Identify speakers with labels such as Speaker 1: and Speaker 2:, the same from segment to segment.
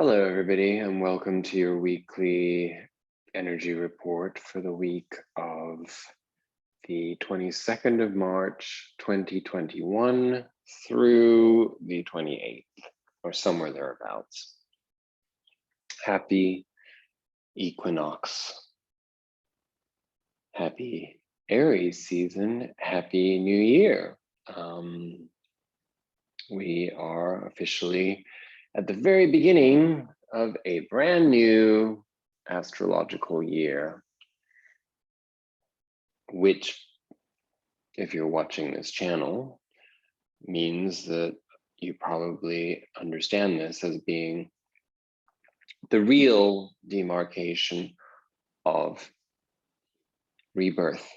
Speaker 1: Hello, everybody, and welcome to your weekly energy report for the week of the 22nd of March, 2021 through the 28th, or somewhere thereabouts. Happy Equinox. Happy Aries season. Happy New Year. We are officially at the very beginning of a brand new astrological year, which, if you're watching this channel, means that you probably understand this as being the real demarcation of rebirth,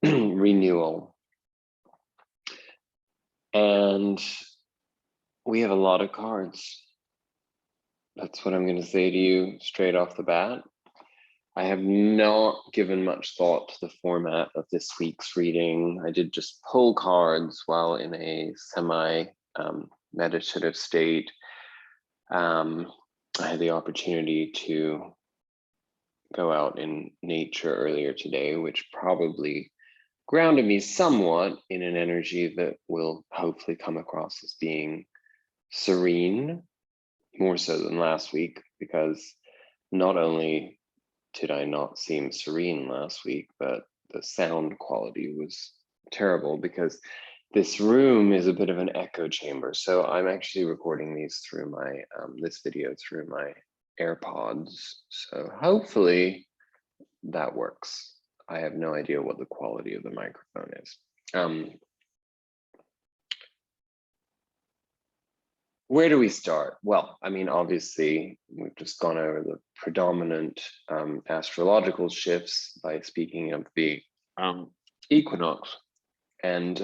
Speaker 1: renewal. And we have a lot of cards. That's what I'm going to say to you straight off the bat. I have not given much thought to the format of this week's reading. I did just pull cards while in a semi-meditative state. I had the opportunity to go out in nature earlier today, which probably grounded me somewhat in an energy that will hopefully come across as being serene, more so than last week, because not only did I not seem serene last week, but the sound quality was terrible because this room is a bit of an echo chamber. So I'm actually recording these through my, this video through my AirPods. So hopefully that works. I have no idea what the quality of the microphone is. Where do we start? Well, I mean, obviously, we've just gone over the predominant astrological shifts by speaking of the equinox. And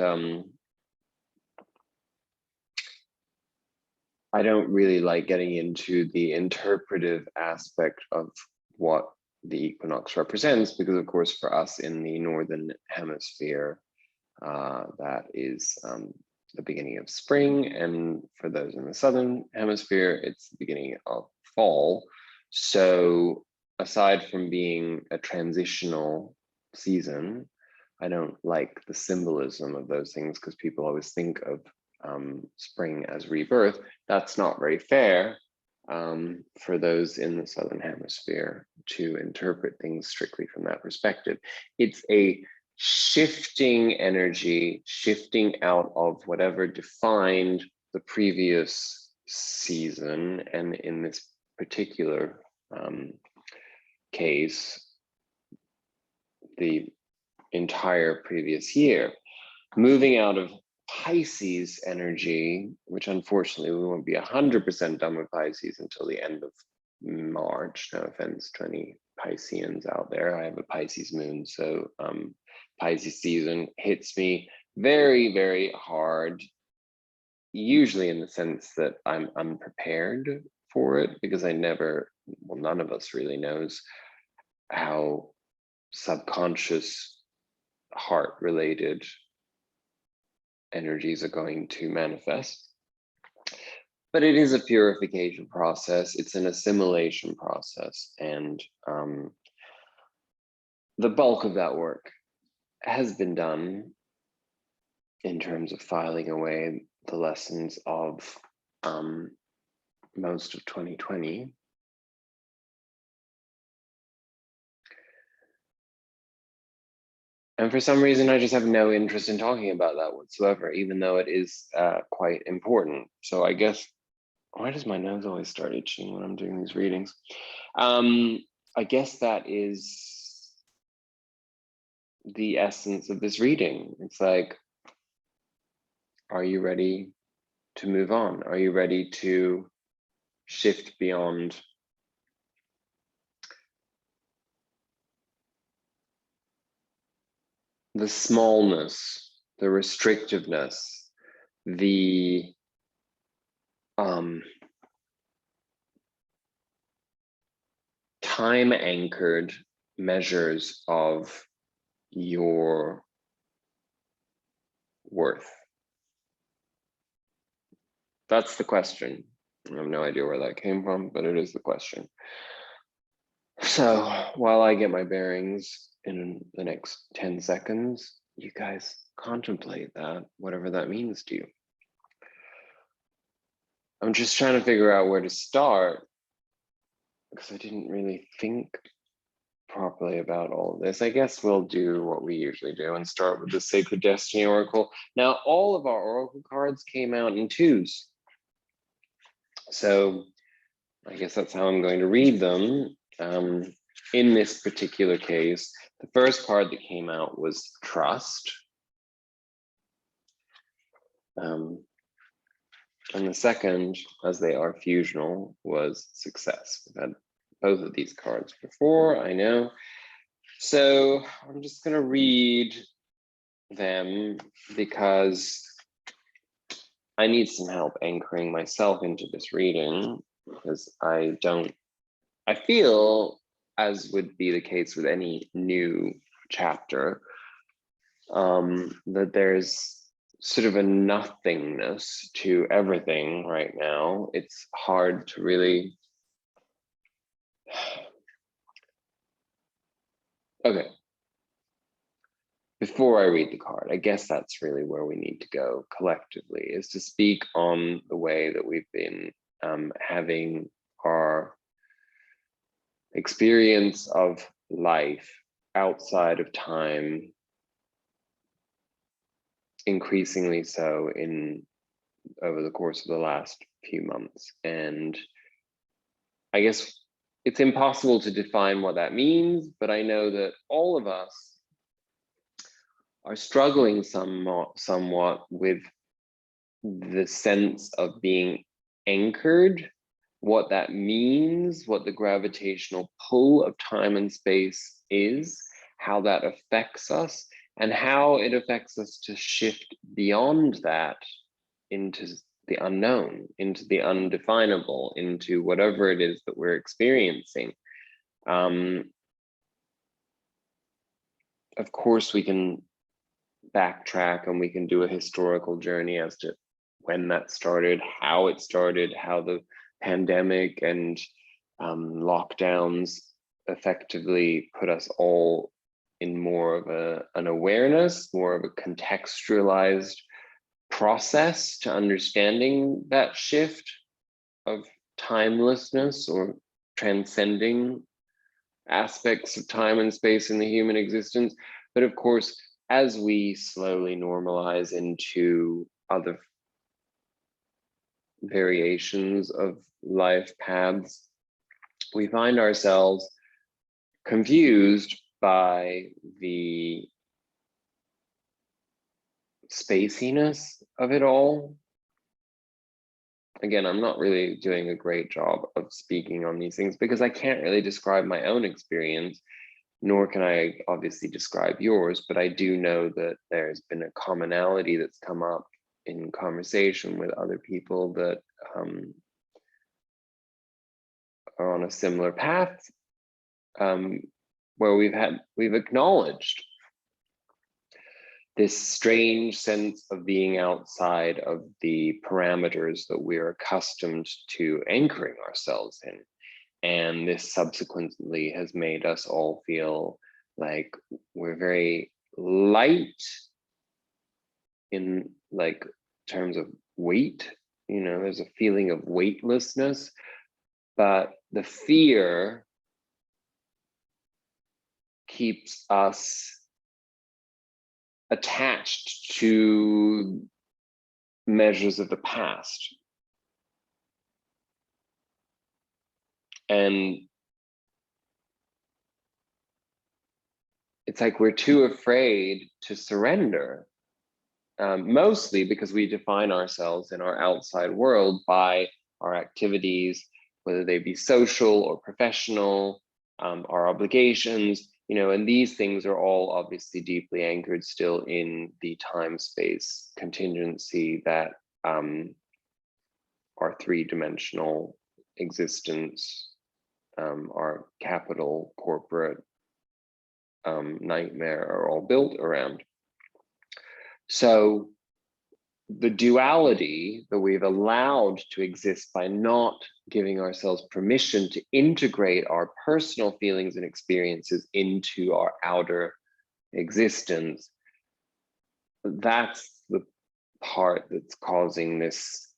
Speaker 1: I don't really like getting into the interpretive aspect of what the equinox represents, because of course, for us in the Northern Hemisphere, that is the beginning of spring, and for those in the Southern Hemisphere, it's the beginning of fall. So aside from being a transitional season, I don't like the symbolism of those things because people always think of spring as rebirth. That's not very fair for those in the Southern Hemisphere to interpret things strictly from that perspective. It's a shifting energy, shifting out of whatever defined the previous season, and in this particular case, the entire previous year, moving out of Pisces energy, which unfortunately we won't be 100% done with Pisces until the end of March. No offense to any Pisceans out there. I have a Pisces moon, so Pisces season hits me very, very hard, usually in the sense that I'm unprepared for it, because I never, well, none of us really knows how subconscious heart-related energies are going to manifest. But it is a purification process, it's an assimilation process, and the bulk of that work has been done in terms of filing away the lessons of most of 2020. And for some reason, I just have no interest in talking about that whatsoever, even though it is quite important. So I guess, why does my nose always start itching when I'm doing these readings? I guess that is the essence of this reading. It's like, are you ready to move on? Are you ready to shift beyond the smallness, the restrictiveness, the time-anchored measures of your worth? That's the question. I have no idea where that came from, but it is the question. So while I get my bearings in the next 10 seconds, you guys contemplate that, whatever that means to you. I'm just trying to figure out where to start because I didn't really think properly about all of this. I guess we'll do what we usually do and start with the Sacred Destiny Oracle. Now, all of our Oracle cards came out in twos. So I guess that's how I'm going to read them. In this particular case, the first card that came out was Trust. And the second, as they are fusional, was Success. We've had both of these cards before, I know. So I'm just going to read them because I need some help anchoring myself into this reading, because I feel, as would be the case with any new chapter, that there's sort of a nothingness to everything right now. It's hard to really... Okay. Before I read the card, I guess that's really where we need to go collectively, is to speak on the way that we've been having our experience of life outside of time, increasingly so over the course of the last few months. And I guess it's impossible to define what that means, but I know that all of us are struggling somewhat with the sense of being anchored, what that means, what the gravitational pull of time and space is, how that affects us, and how it affects us to shift beyond that into the unknown, into the undefinable, into whatever it is that we're experiencing. Of course, we can backtrack and we can do a historical journey as to when that started, how the pandemic and lockdowns effectively put us all in more of an awareness, more of a contextualized process to understanding that shift of timelessness or transcending aspects of time and space in the human existence. But of course, as we slowly normalize into other variations of life paths, we find ourselves confused by the spaciness of it all. Again, I'm not really doing a great job of speaking on these things because I can't really describe my own experience, nor can I obviously describe yours, but I do know that there's been a commonality that's come up in conversation with other people that are on a similar path, where we've acknowledged this strange sense of being outside of the parameters that we're accustomed to anchoring ourselves in. And this subsequently has made us all feel like we're very light in like terms of weight. You know, there's a feeling of weightlessness, but the fear keeps us attached to measures of the past. And it's like we're too afraid to surrender, mostly because we define ourselves in our outside world by our activities, whether they be social or professional, our obligations, you know, and these things are all obviously deeply anchored still in the time-space contingency that our three-dimensional existence, our capital corporate nightmare are all built around. So the duality that we've allowed to exist by not giving ourselves permission to integrate our personal feelings and experiences into our outer existence, that's the part that's causing this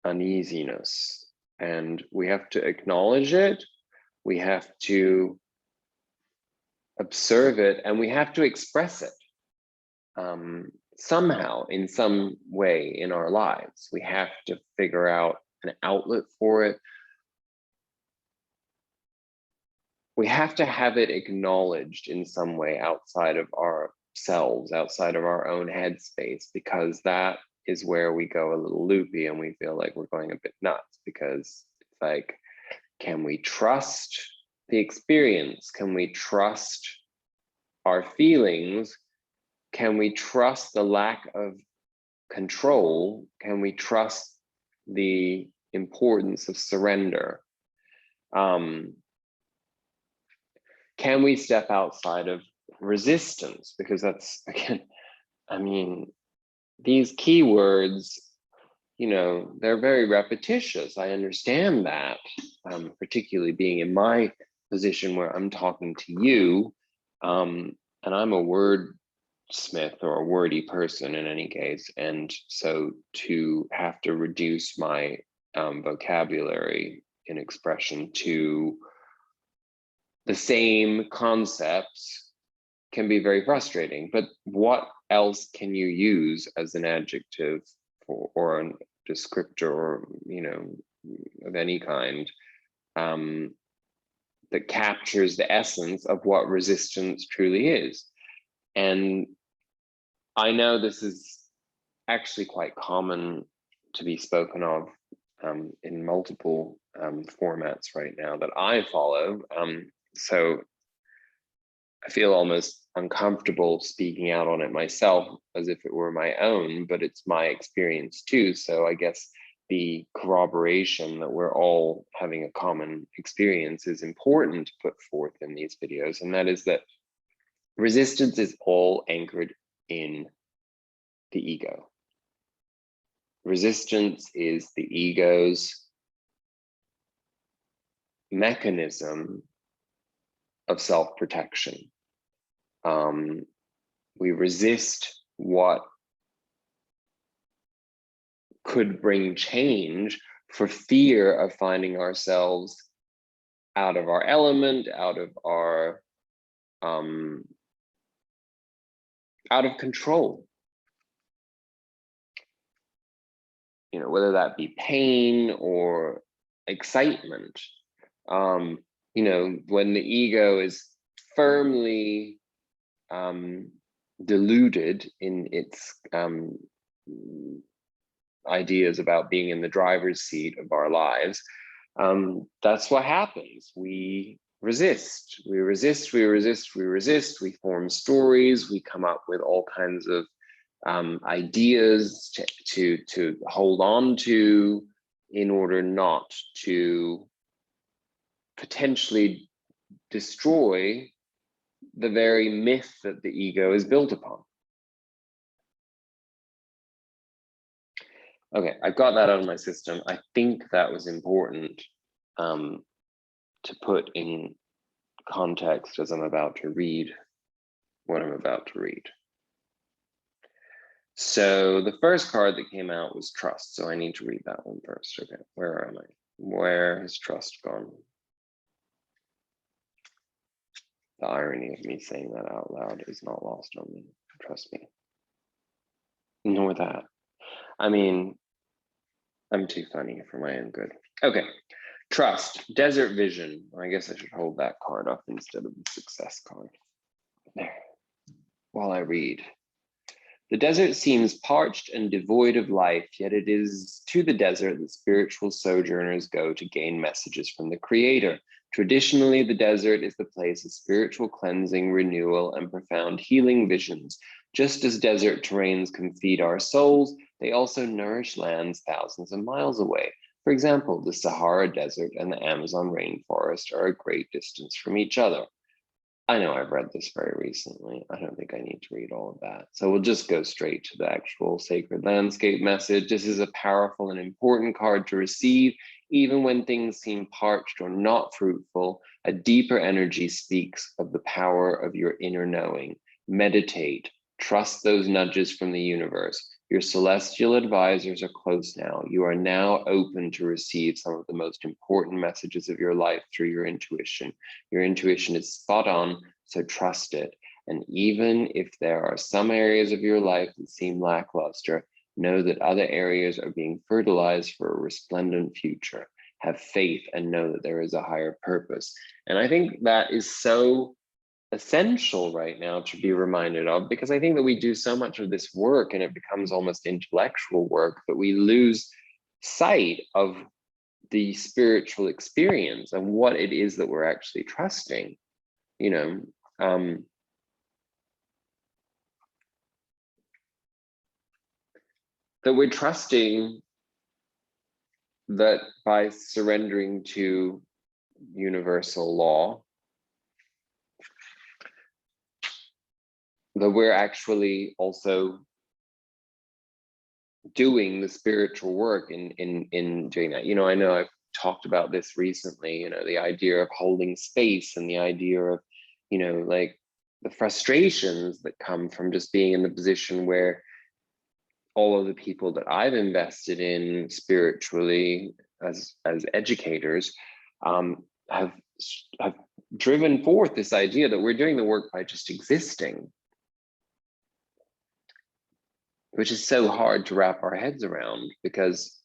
Speaker 1: uneasiness. And we have to acknowledge it, we have to observe it, and we have to express it. Somehow, in some way in our lives, we have to figure out an outlet for it. We have to have it acknowledged in some way outside of ourselves, outside of our own headspace, because that is where we go a little loopy and we feel like we're going a bit nuts, because it's like, can we trust the experience? Can we trust our feelings? Can we trust the lack of control? Can we trust the importance of surrender? Can we step outside of resistance? Because that's, again, I mean, these keywords, you know, they're very repetitious. I understand that, particularly being in my position where I'm talking to you, and I'm a wordsmith or a wordy person in any case. And so to have to reduce my vocabulary in expression to the same concepts can be very frustrating. But what else can you use as an adjective or a descriptor, or, you know, of any kind, that captures the essence of what resistance truly is? And I know this is actually quite common to be spoken of in multiple formats right now that I follow. So I feel almost uncomfortable speaking out on it myself as if it were my own, but it's my experience too. So I guess the corroboration that we're all having a common experience is important to put forth in these videos. And that is that resistance is all anchored in the ego. Resistance is the ego's mechanism of self-protection. We resist what could bring change for fear of finding ourselves out of our element, out of our out of control. You know, whether that be pain or excitement. You know, when the ego is firmly deluded in its ideas about being in the driver's seat of our lives, that's what happens. We resist, we resist, we resist, we resist, we form stories, we come up with all kinds of ideas to hold on to in order not to potentially destroy the very myth that the ego is built upon. Okay, I got that out of my system. I think that was important to put in context as I'm about to read what I'm about to read. So the first card that came out was trust. So I need to read that one first. Okay, where am I? Where has trust gone? The irony of me saying that out loud is not lost on me. Trust me. Nor that. I mean, I'm too funny for my own good. Okay, trust, desert vision. I guess I should hold that card up instead of the success card. There, while I read. The desert seems parched and devoid of life, yet it is to the desert that spiritual sojourners go to gain messages from the Creator. Traditionally, the desert is the place of spiritual cleansing, renewal, and profound healing visions. Just as desert terrains can feed our souls, they also nourish lands thousands of miles away. For example, the Sahara Desert and the Amazon rainforest are a great distance from each other. I know I've read this very recently. I don't think I need to read all of that. So we'll just go straight to the actual sacred landscape message. This is a powerful and important card to receive, even when things seem parched or not fruitful. A deeper energy speaks of the power of your inner knowing. Meditate, trust those nudges from the universe. Your celestial advisors are close now. You are now open to receive some of the most important messages of your life through your intuition. Your intuition is spot on, so trust it. And even if there are some areas of your life that seem lackluster, know that other areas are being fertilized for a resplendent future. Have faith and know that there is a higher purpose. And I think that is so essential right now to be reminded of, because I think that we do so much of this work and it becomes almost intellectual work, but we lose sight of the spiritual experience and what it is that we're actually trusting, you know. That we're trusting that by surrendering to universal law, that we're actually also doing the spiritual work in doing that. You know, I know I've talked about this recently, you know, the idea of holding space and the idea of, you know, like the frustrations that come from just being in the position where all of the people that I've invested in spiritually as educators have driven forth this idea that we're doing the work by just existing, which is so hard to wrap our heads around because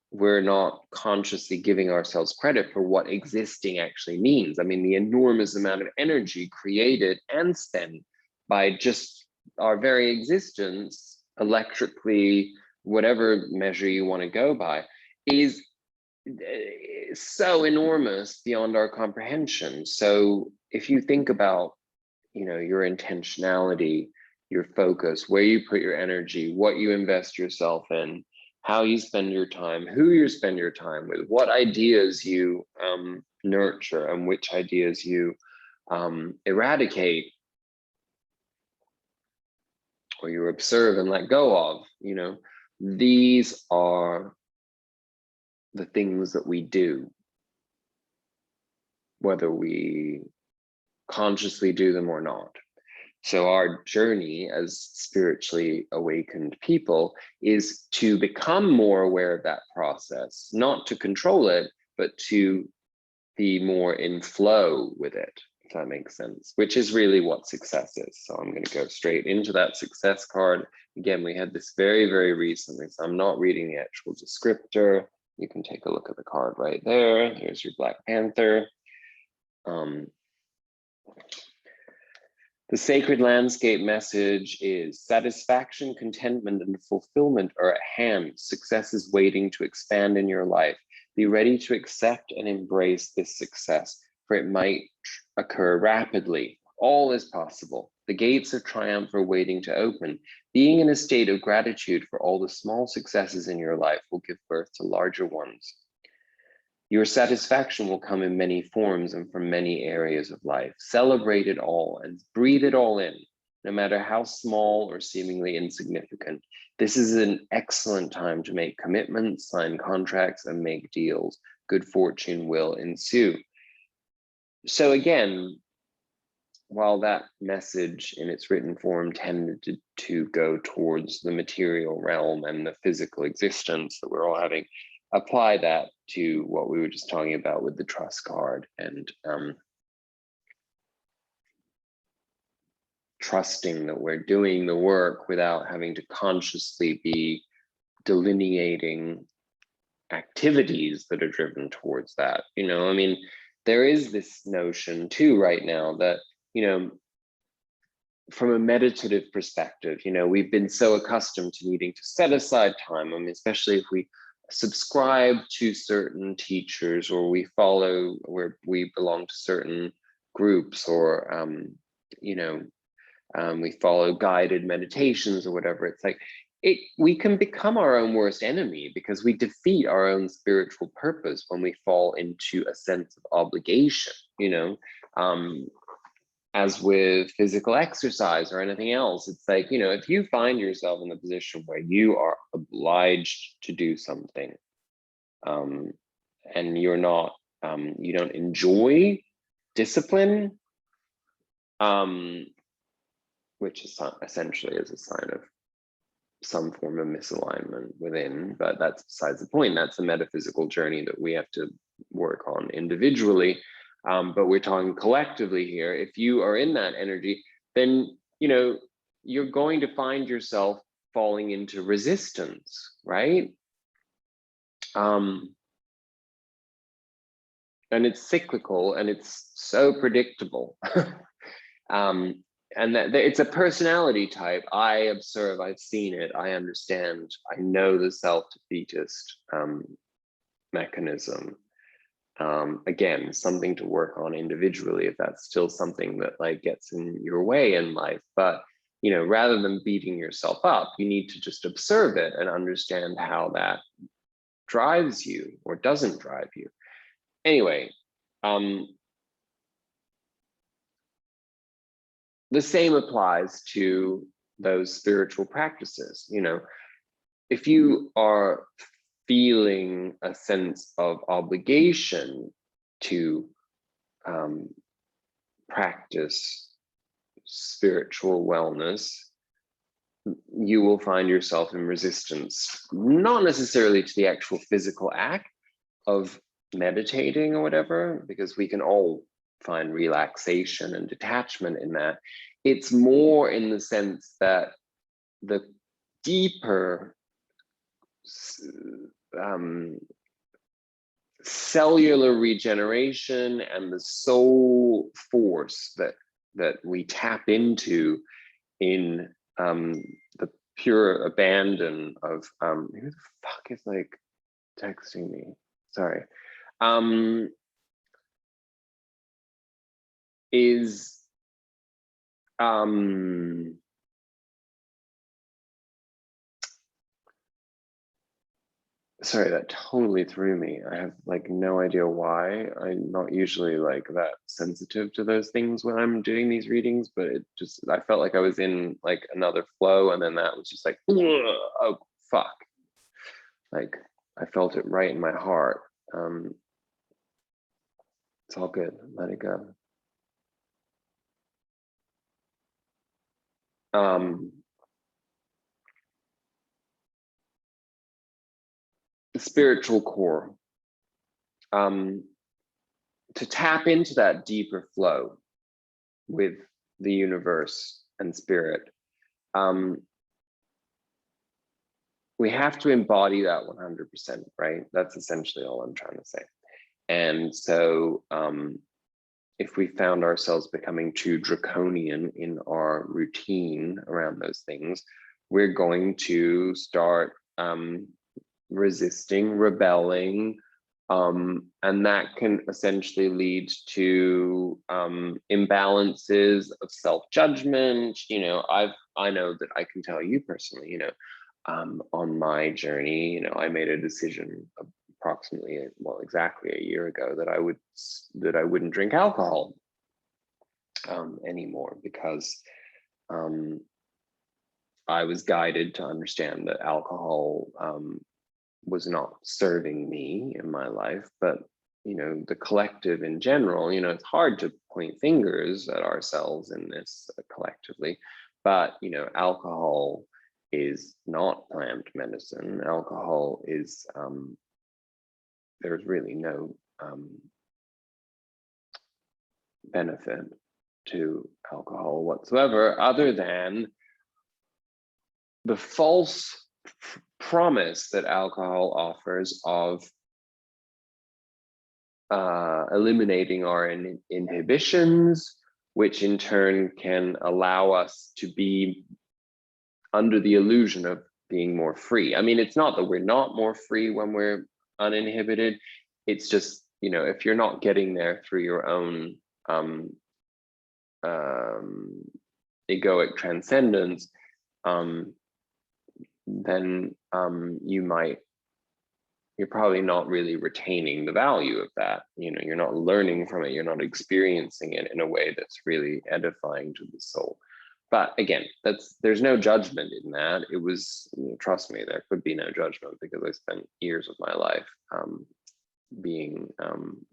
Speaker 1: we're not consciously giving ourselves credit for what existing actually means. I mean, the enormous amount of energy created and spent by just our very existence, electrically, whatever measure you want to go by, is so enormous beyond our comprehension. So if you think about, you know, your intentionality, your focus, where you put your energy, what you invest yourself in, how you spend your time, who you spend your time with, what ideas you nurture and which ideas you eradicate or you observe and let go of, you know, these are the things that we do, whether we consciously do them or not. So our journey as spiritually awakened people is to become more aware of that process, not to control it, but to be more in flow with it, if that makes sense, which is really what success is. So I'm going to go straight into that success card. Again, we had this very, very recently, so I'm not reading the actual descriptor. You can take a look at the card right there. Here's your Black Panther. The sacred landscape message is satisfaction, contentment, and fulfillment are at hand. Success is waiting to expand in your life. Be ready to accept and embrace this success, for it might occur rapidly. All is possible. The gates of triumph are waiting to open. Being in a state of gratitude for all the small successes in your life will give birth to larger ones. Your satisfaction will come in many forms and from many areas of life. Celebrate it all and breathe it all in, no matter how small or seemingly insignificant. This is an excellent time to make commitments, sign contracts, and make deals. Good fortune will ensue. So again, while that message in its written form tended to go towards the material realm and the physical existence that we're all having, apply that to what we were just talking about with the trust card and trusting that we're doing the work without having to consciously be delineating activities that are driven towards that. You know, I mean, there is this notion too right now that, you know, from a meditative perspective, you know, we've been so accustomed to needing to set aside time. I mean, especially if we subscribe to certain teachers or we follow where we belong to certain groups or you know, we follow guided meditations or whatever. It's like we can become our own worst enemy because we defeat our own spiritual purpose when we fall into a sense of obligation, you know. as with physical exercise or anything else, it's like, you know, if you find yourself in the position where you are obliged to do something, and you're not, you don't enjoy discipline, which is essentially is a sign of some form of misalignment within, but that's besides the point. That's a metaphysical journey that we have to work on individually. But we're talking collectively here. If you are in that energy, then, you know, you're going to find yourself falling into resistance, right? And it's cyclical and it's so predictable. And that it's a personality type. I observe, I've seen it, I understand, I know the self-defeatist mechanism. Again, something to work on individually if that's still something that like gets in your way in life. But, you know, rather than beating yourself up, you need to just observe it and understand how that drives you or doesn't drive you. Anyway, the same applies to those spiritual practices. You know, if you are feeling a sense of obligation to practice spiritual wellness, you will find yourself in resistance, not necessarily to the actual physical act of meditating or whatever, because we can all find relaxation and detachment in that. It's more in the sense that the deeper cellular regeneration and the soul force that we tap into in the pure abandon of who the fuck is like texting me? Sorry. Is sorry, that totally threw me. I have like no idea why. I'm not usually like that sensitive to those things when I'm doing these readings, but it just, I felt like I was in like another flow, and then that was just like, oh fuck. Like I felt it right in my heart. It's all good, let it go. The spiritual core. To tap into that deeper flow with the universe and spirit, we have to embody that 100%, right? That's essentially all I'm trying to say. And so if we found ourselves becoming too draconian in our routine around those things, we're going to start resisting, rebelling, and that can essentially lead to imbalances of self-judgment. You know, I know that I can tell you personally, you know, on my journey, you know, I made a decision approximately, well, exactly a year ago that I wouldn't drink alcohol anymore, because I was guided to understand that alcohol was not serving me in my life, but you know, the collective in general. You know, it's hard to point fingers at ourselves in this collectively, but you know, alcohol is not plant medicine. Alcohol is there's really no benefit to alcohol whatsoever, other than the false promise that alcohol offers of eliminating our inhibitions, which in turn can allow us to be under the illusion of being more free. I mean, it's not that we're not more free when we're uninhibited. It's just, you know, if you're not getting there through your own egoic transcendence, then you might you're probably not really retaining the value of that. You know, you're not learning from it, you're not experiencing it in a way that's really edifying to the soul. But again, there's no judgment in that. It was, you know, trust me, there could be no judgment, because I spent years of my life being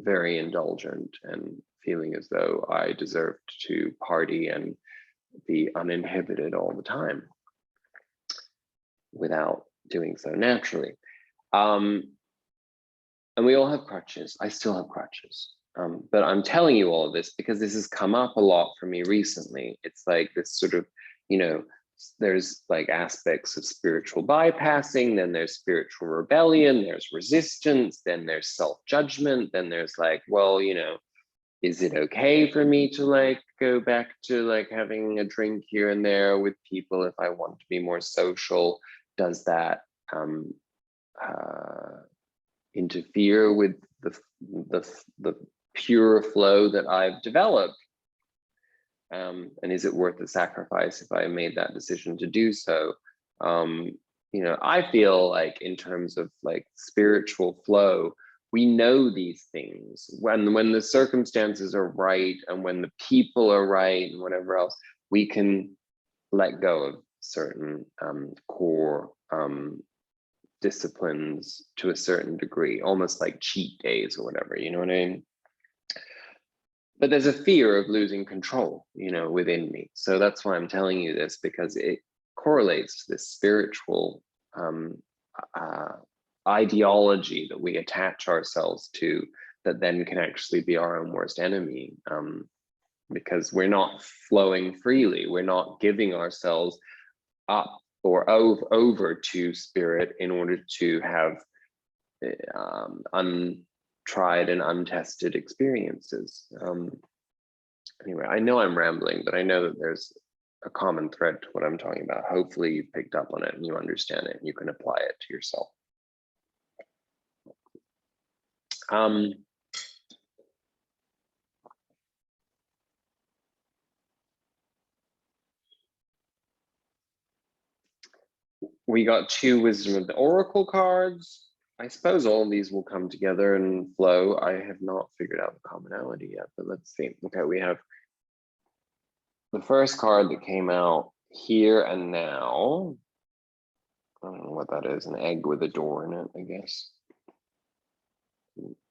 Speaker 1: very indulgent and feeling as though I deserved to party and be uninhibited all the time without doing so naturally. And we all have crutches. I still have crutches. But I'm telling you all of this because this has come up a lot for me recently. It's like this sort of, you know, there's like aspects of spiritual bypassing, then there's spiritual rebellion, there's resistance, then there's self-judgment, then there's like, well, you know, is it okay for me to like go back to like having a drink here and there with people if I want to be more social? Does that interfere with the pure flow that I've developed? And is it worth the sacrifice if I made that decision to do so? You know, I feel like in terms of like spiritual flow, we know these things when the circumstances are right and when the people are right and whatever else, we can let go of certain core disciplines to a certain degree, almost like cheat days or whatever, you know what I mean? But there's a fear of losing control, you know, within me. So that's why I'm telling you this, because it correlates to this spiritual ideology that we attach ourselves to, that then can actually be our own worst enemy, because we're not flowing freely. We're not giving ourselves up or over to spirit in order to have untried and untested experiences. Anyway, I know I'm rambling, but I know that there's a common thread to what I'm talking about. Hopefully you picked up on it and you understand it and you can apply it to yourself. We got 2 Wisdom of the Oracle cards. I suppose all of these will come together and flow. I have not figured out the commonality yet, but let's see. Okay, we have the first card that came out, Here and Now. I don't know what that is, an egg with a door in it, I guess.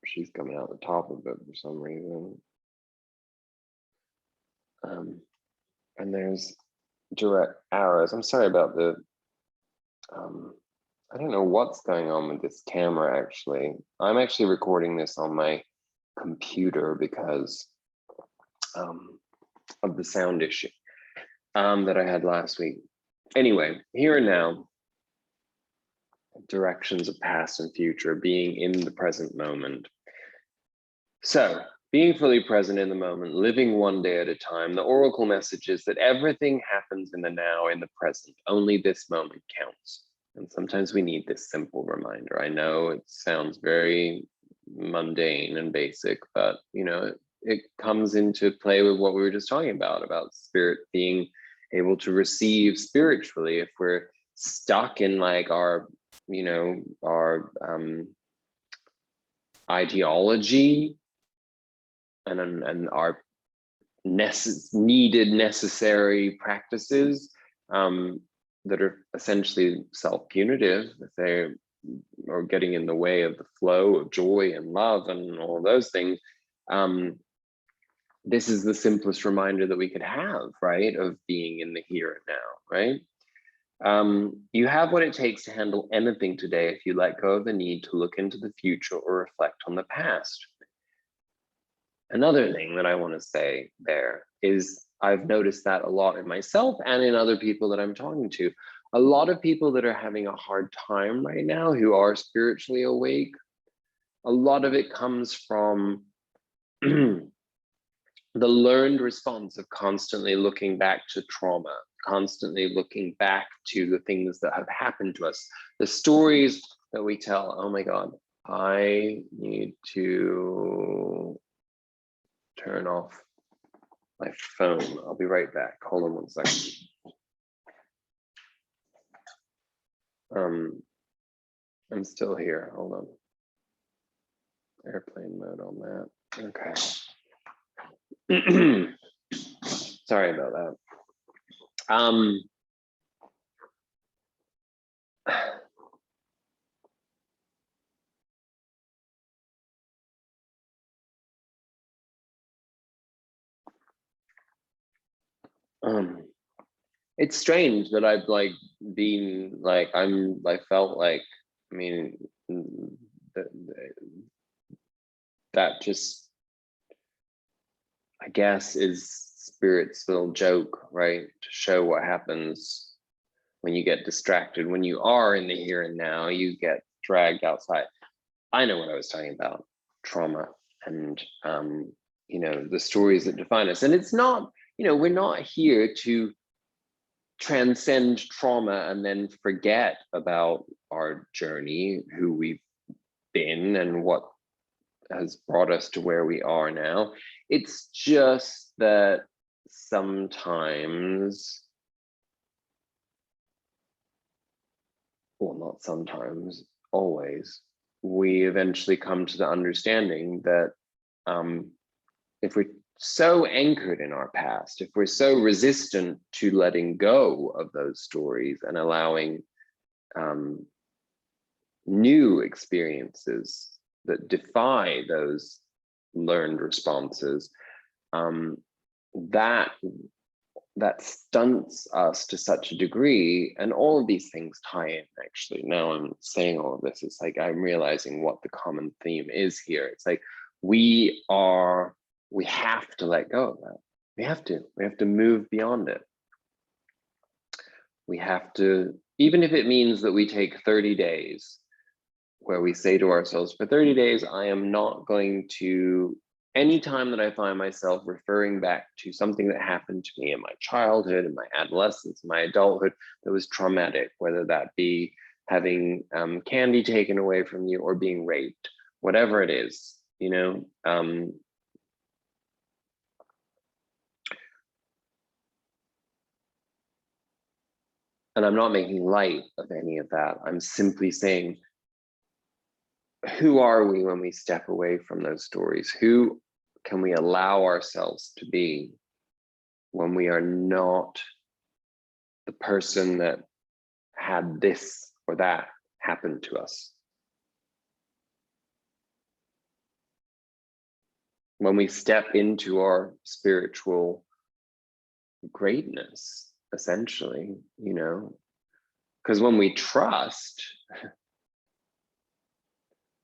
Speaker 1: She's coming out the top of it for some reason. And there's direct arrows. I'm sorry about the I don't know what's going on with this camera, actually. I'm actually recording this on my computer because of the sound issue that I had last week. Anyway, here and now, directions of past and future, being in the present moment. So, being fully present in the moment, living one day at a time, the oracle message is that everything happens in the now, in the present. Only this moment counts. And sometimes we need this simple reminder. I know it sounds very mundane and basic, but you know, it comes into play with what we were just talking about spirit being able to receive spiritually. If we're stuck in like our, you know, our ideology and our necessary practices that are essentially self-punitive, if they are getting in the way of the flow of joy and love and all those things, this is the simplest reminder that we could have, right, of being in the here and now, right? You have what it takes to handle anything today if you let go of the need to look into the future or reflect on the past. Another thing that I want to say there is I've noticed that a lot in myself and in other people that I'm talking to. A lot of people that are having a hard time right now who are spiritually awake, a lot of it comes from the learned response of constantly looking back to trauma, constantly looking back to the things that have happened to us, the stories that we tell. Oh my God, I need to turn off my phone. I'll be right back. Hold on one second. I'm still here. Hold on. airplane mode on that. Okay. Sorry about that. It's strange that I've like been like I felt like, I mean, that just, I guess, is Spirit's little joke, right? To show what happens when you get distracted. When you are in the here and now, you get dragged outside. I know what I was talking about: trauma and you know, the stories that define us. And it's not, you know, we're not here to transcend trauma and then forget about our journey, who we've been and what has brought us to where we are now. It's just that sometimes, well, not sometimes, always, we eventually come to the understanding that if we're so anchored in our past, if we're so resistant to letting go of those stories and allowing new experiences that defy those learned responses, that stunts us to such a degree. And all of these things tie in, actually. Now I'm saying all of this, it's like I'm realizing what the common theme is here. It's like we have to let go of that. We have to move beyond it. We have to, even if it means that we take 30 days where we say to ourselves, for 30 days, I am not going to, anytime that I find myself referring back to something that happened to me in my childhood, in my adolescence, in my adulthood, that was traumatic, whether that be having candy taken away from you or being raped, whatever it is, you know, and I'm not making light of any of that. I'm simply saying, who are we when we step away from those stories? Who can we allow ourselves to be when we are not the person that had this or that happen to us? When we step into our spiritual greatness, essentially, you know, because when we trust,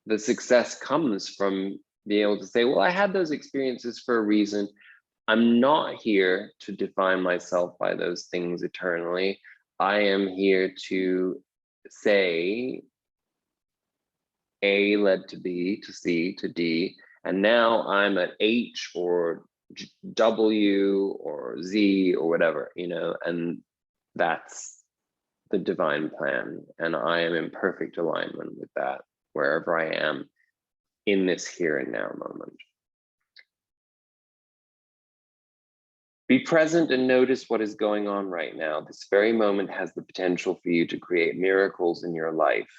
Speaker 1: the success comes from being able to say, well, I had those experiences for a reason. I'm not here to define myself by those things eternally. I am here to say A led to B, to C, to D, and now I'm at H or W or Z or whatever, you know, and that's the divine plan. And I am in perfect alignment with that, wherever I am in this here and now moment. Be present and notice what is going on right now. This very moment has the potential for you to create miracles in your life.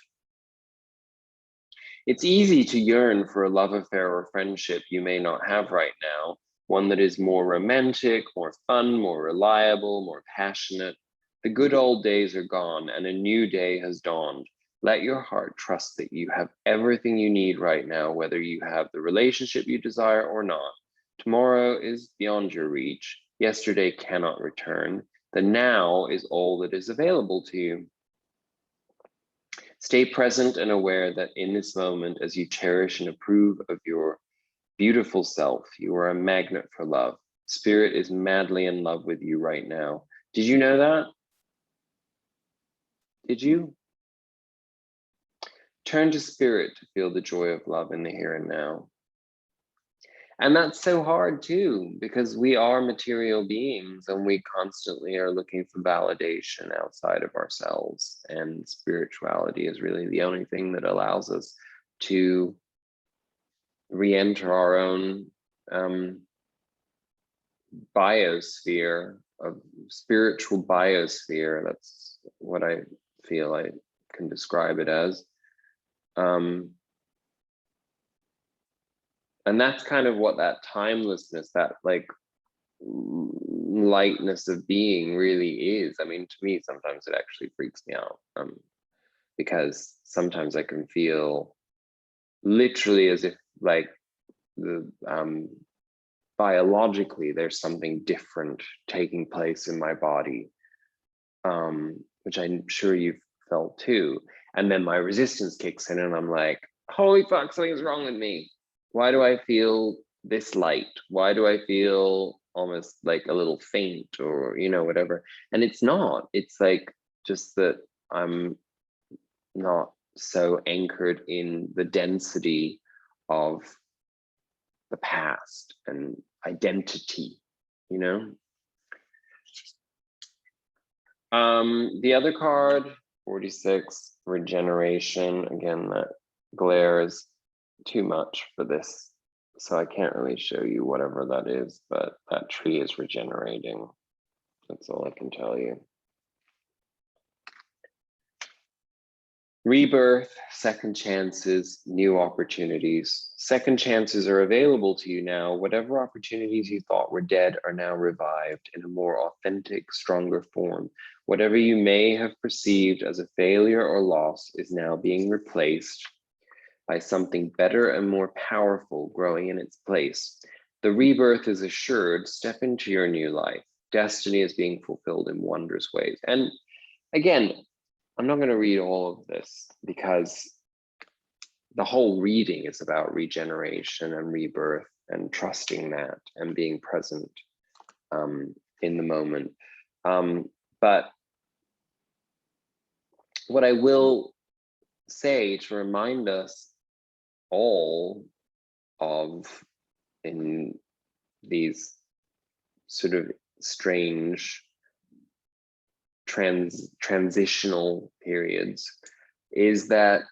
Speaker 1: It's easy to yearn for a love affair or friendship you may not have right now, one that is more romantic, more fun, more reliable, more passionate. The good old days are gone and a new day has dawned. Let your heart trust that you have everything you need right now, whether you have the relationship you desire or not. Tomorrow is beyond your reach. Yesterday cannot return. The now is all that is available to you. Stay present and aware that in this moment, as you cherish and approve of your beautiful self, you are a magnet for love. Spirit is madly in love with you right now. Did you know that? Did you? Turn to Spirit to feel the joy of love in the here and now. And that's so hard too, because we are material beings and we constantly are looking for validation outside of ourselves. And spirituality is really the only thing that allows us to re-enter our own biosphere, of spiritual biosphere. That's what I feel I can describe it as. And that's kind of what that timelessness, that like lightness of being really is. I mean, to me, sometimes it actually freaks me out, because sometimes I can feel literally as if like the biologically there's something different taking place in my body, which I'm sure you've felt too. And then my resistance kicks in and I'm like, holy fuck, something's wrong with me. Why do I feel this light? Why do I feel almost like a little faint, or, you know, whatever? And it's not, it's like just that I'm not so anchored in the density of the past and identity, you know? The other card, 46, regeneration. Again, that glare is too much for this, so I can't really show you whatever that is, but that tree is regenerating. That's all I can tell you. Rebirth, second chances, new opportunities. Second chances are available to you now. Whatever opportunities you thought were dead are now revived in a more authentic, stronger form. Whatever you may have perceived as a failure or loss is now being replaced by something better and more powerful growing in its place. The rebirth is assured. Step into your new life. Destiny is being fulfilled in wondrous ways. And again, I'm not going to read all of this because the whole reading is about regeneration and rebirth and trusting that and being present in the moment. But what I will say to remind us all of, in these sort of strange transitional periods, is that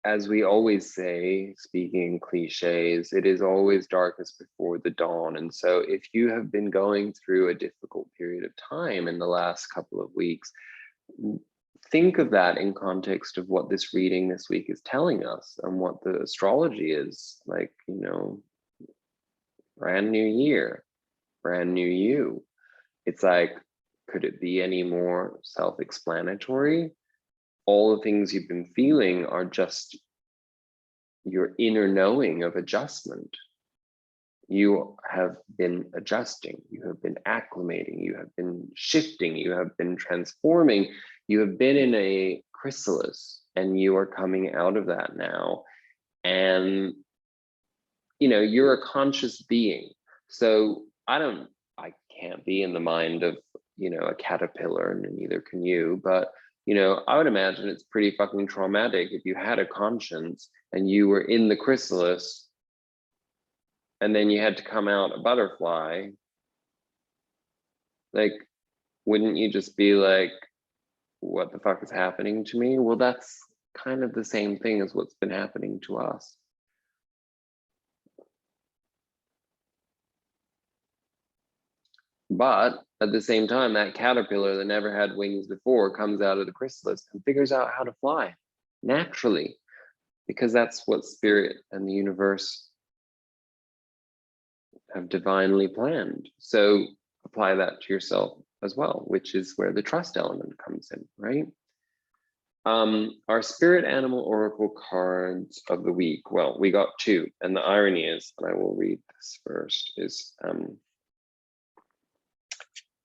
Speaker 1: as we always say, speaking cliches, it is always darkest before the dawn. And so if you have been going through a difficult period of time in the last couple of weeks, think of that in context of what this reading this week is telling us and what the astrology is like, you know, brand new year, brand new you. It's like, could it be any more self-explanatory? All the things you've been feeling are just your inner knowing of adjustment. You have been adjusting, you have been acclimating, you have been shifting, you have been transforming, you have been in a chrysalis, and you are coming out of that now. And, you know, you're a conscious being. So I can't be in the mind of, you know, a caterpillar, and neither can you, but you know, I would imagine it's pretty fucking traumatic if you had a conscience and you were in the chrysalis and then you had to come out a butterfly. Like, wouldn't you just be like, what the fuck is happening to me? Well, that's kind of the same thing as what's been happening to us. But at the same time, that caterpillar that never had wings before comes out of the chrysalis and figures out how to fly naturally, because that's what spirit and the universe have divinely planned. So apply that to yourself as well, which is where the trust element comes in, right? Our spirit animal oracle cards of the week. Well, we got two, and the irony is, and I will read this first, is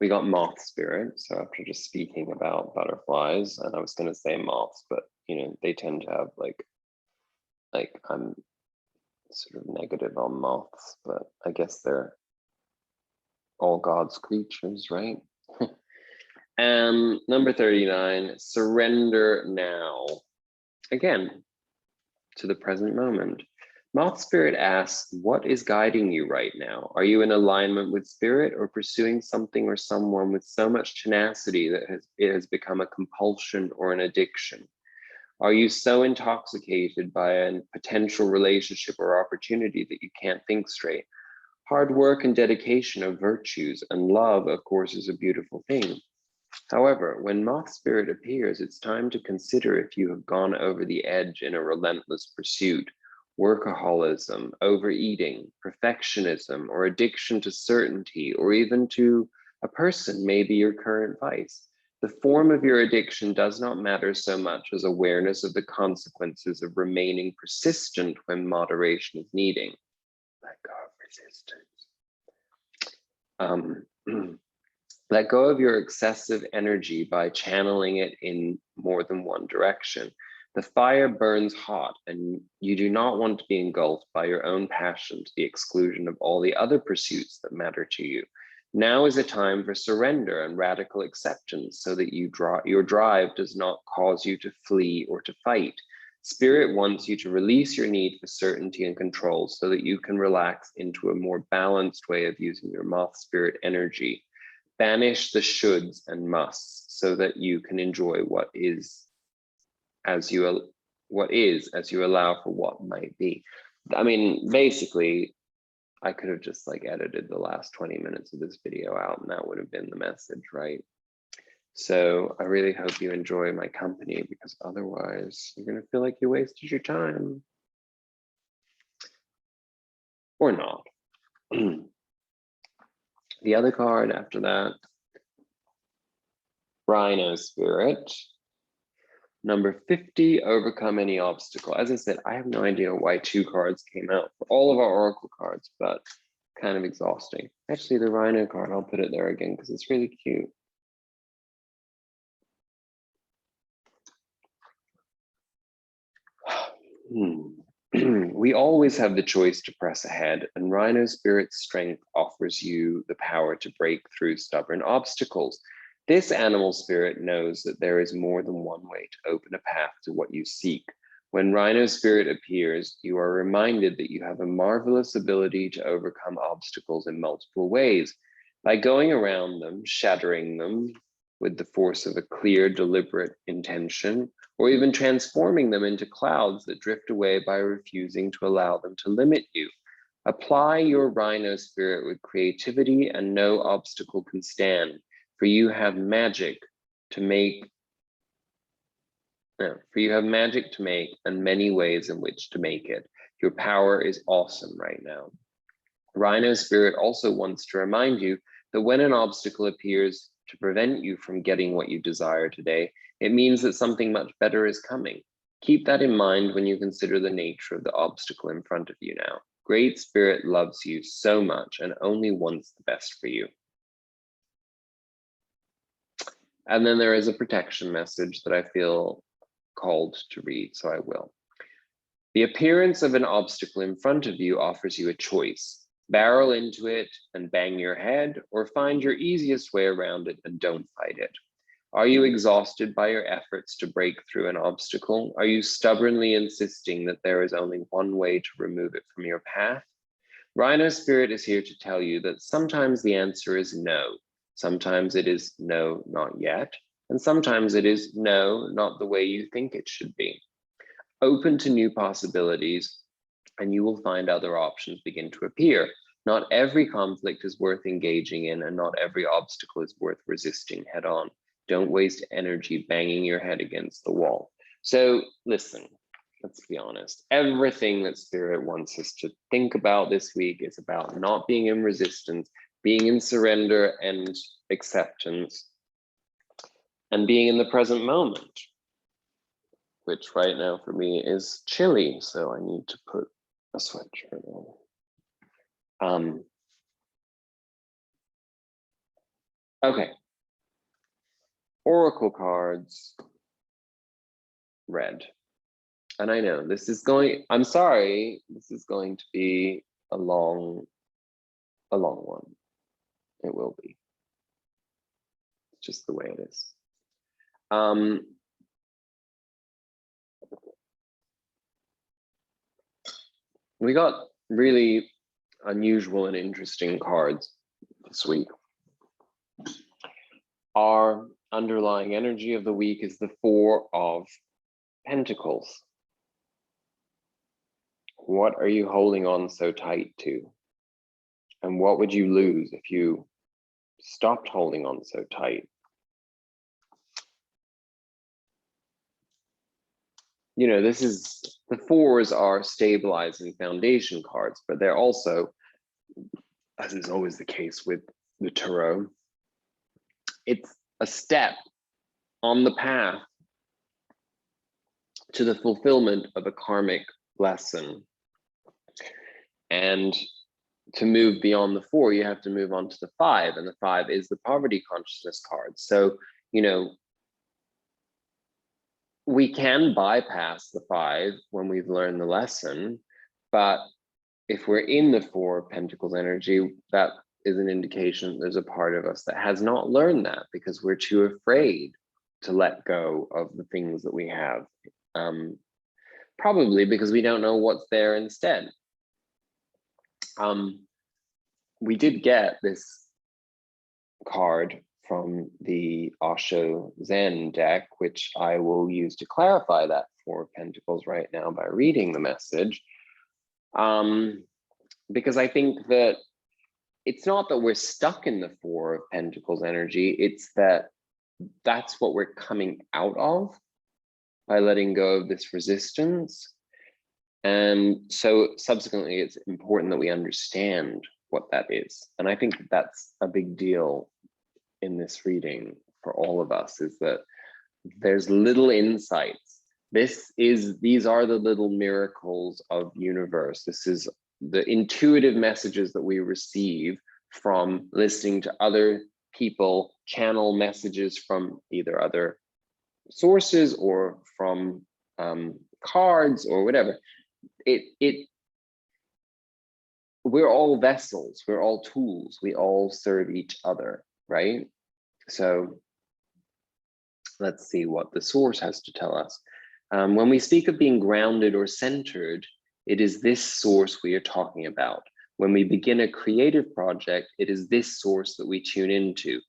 Speaker 1: we got moth spirit. So after just speaking about butterflies, and I was going to say moths, but you know, they tend to have like I'm sort of negative on moths, but I guess they're all God's creatures, right? Number 39, surrender now. Again, to the present moment. Moth Spirit asks, what is guiding you right now? Are you in alignment with spirit, or pursuing something or someone with so much tenacity that it has become a compulsion or an addiction? Are you so intoxicated by a potential relationship or opportunity that you can't think straight? Hard work and dedication are virtues, and love, of course, is a beautiful thing. However, when Moth Spirit appears, it's time to consider if you have gone over the edge in a relentless pursuit, workaholism, overeating, perfectionism, or addiction to certainty, or even to a person may be your current vice. The form of your addiction does not matter so much as awareness of the consequences of remaining persistent when moderation is needed. Let go of resistance. Let go of your excessive energy by channeling it in more than one direction. The fire burns hot, and you do not want to be engulfed by your own passion to the exclusion of all the other pursuits that matter to you. Now is a time for surrender and radical acceptance so that your drive does not cause you to flee or to fight. Spirit wants you to release your need for certainty and control so that you can relax into a more balanced way of using your Moth Spirit energy. Banish the shoulds and musts so that you can enjoy what is as you allow for what might be. I mean, basically, I could have just like edited the last 20 minutes of this video out and that would have been the message, right? So I really hope you enjoy my company because otherwise you're going to feel like you wasted your time. Or not. The other card after that, Rhino Spirit. Number 50, overcome any obstacle. As I said, I have no idea why 2 cards came out for all of our Oracle cards, but kind of exhausting. Actually, the Rhino card, I'll put it there again because it's really cute. We always have the choice to press ahead, and Rhino Spirit's strength offers you the power to break through stubborn obstacles. This animal spirit knows that there is more than one way to open a path to what you seek. When Rhino Spirit appears, you are reminded that you have a marvelous ability to overcome obstacles in multiple ways. By going around them, shattering them with the force of a clear, deliberate intention, or even transforming them into clouds that drift away by refusing to allow them to limit you. Apply your Rhino Spirit with creativity and no obstacle can stand. For you have magic to make, and many ways in which to make it. Your power is awesome right now. Rhino Spirit also wants to remind you that when an obstacle appears to prevent you from getting what you desire today, it means that something much better is coming. Keep that in mind when you consider the nature of the obstacle in front of you now. Great Spirit loves you so much and only wants the best for you. And then there is a protection message that I feel called to read, so I will. The appearance of an obstacle in front of you offers you a choice. Barrel into it and bang your head, or find your easiest way around it and don't fight it. Are you exhausted by your efforts to break through an obstacle? Are you stubbornly insisting that there is only one way to remove it from your path? Rhino Spirit is here to tell you that sometimes the answer is no. Sometimes it is no, not yet. And sometimes it is no, not the way you think it should be. Open to new possibilities, and you will find other options begin to appear. Not every conflict is worth engaging in, and not every obstacle is worth resisting head on. Don't waste energy banging your head against the wall. So listen, let's be honest. Everything that Spirit wants us to think about this week is about not being in resistance, being in surrender and acceptance, and being in the present moment, which right now for me is chilly, so I need to put a sweatshirt on. Okay. Oracle cards, red. And I know this is going, I'm sorry, this is going to be a long one. It will be. It's just the way it is. We got really unusual and interesting cards this week. Our underlying energy of the week is the 4 of Pentacles. What are you holding on so tight to? And what would you lose if you stopped holding on so tight? you know, this is, the fours are stabilizing foundation cards, but they're also, as is always the case with the tarot, it's a step on the path to the fulfillment of a karmic lesson. And to move beyond the four, you have to move on to the five, and the five is the poverty consciousness card. So, you know, we can bypass the five when we've learned the lesson, but if we're in the Four of Pentacles energy, that is an indication there's a part of us that has not learned that because we're too afraid to let go of the things that we have. Probably because we don't know what's there instead. We did get this card from the Osho Zen deck, which I will use to clarify that Four of Pentacles right now by reading the message. Because I think that it's not that we're stuck in the Four of Pentacles energy, it's that that's what we're coming out of by letting go of this resistance. And so subsequently, it's important that we understand what that is. And I think that's a big deal in this reading for all of us, is that there's little insights. These are the little miracles of universe. This is the intuitive messages that we receive from listening to other people channel messages from either other sources or from cards or whatever. We're all vessels, we're all tools, we all serve each other, right? So let's see what the source has to tell us. When we speak of being grounded or centered, it is this source we are talking about. When we begin a creative project, it is this source that we tune into.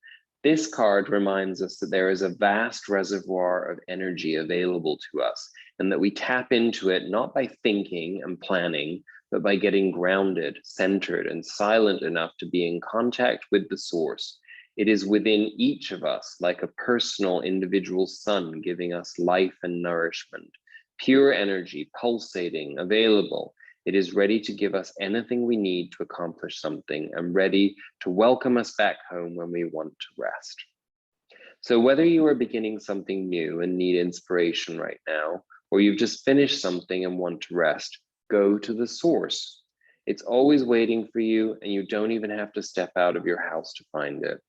Speaker 1: This card reminds us that there is a vast reservoir of energy available to us, and that we tap into it not by thinking and planning, but by getting grounded, centered, and silent enough to be in contact with the source. It is within each of us, like a personal individual sun, giving us life and nourishment. Pure energy, pulsating, available. It is ready to give us anything we need to accomplish something, and ready to welcome us back home when we want to rest. So whether you are beginning something new and need inspiration right now, or you've just finished something and want to rest, go to the source. It's always waiting for you, and you don't even have to step out of your house to find it.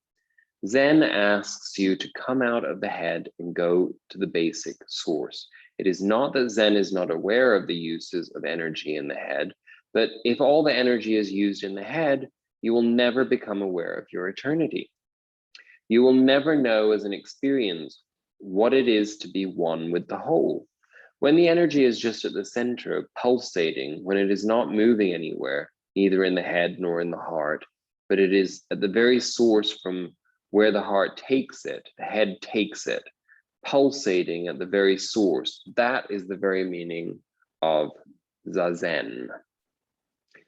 Speaker 1: Zen asks you to come out of the head and go to the basic source. It is not that Zen is not aware of the uses of energy in the head, but if all the energy is used in the head, you will never become aware of your eternity. You will never know as an experience what it is to be one with the whole. When the energy is just at the center, pulsating, when it is not moving anywhere, neither in the head nor in the heart, but it is at the very source from where the heart takes it, the head takes it, pulsating at the very source. That is the very meaning of Zazen.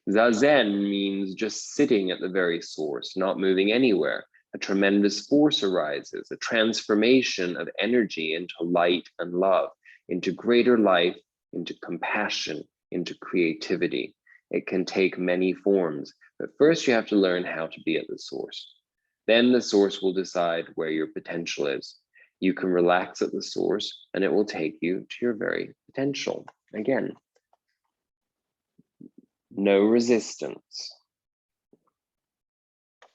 Speaker 1: Zazen means just sitting at the very source, not moving anywhere. A tremendous force arises, a transformation of energy into light and love, into greater life, into compassion, into creativity. It can take many forms, but first you have to learn how to be at the source. Then the source will decide where your potential is. You can relax at the source and it will take you to your very potential. Again, no resistance.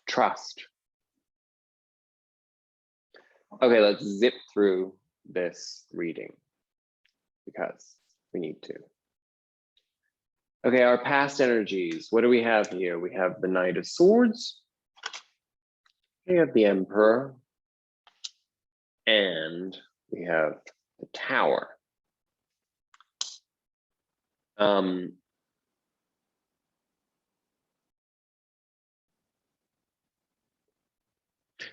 Speaker 1: Trust. Okay, let's zip through this reading because we need to. Okay, our past energies. What do we have here? We have the Knight of Swords. We have the Emperor. And we have the Tower.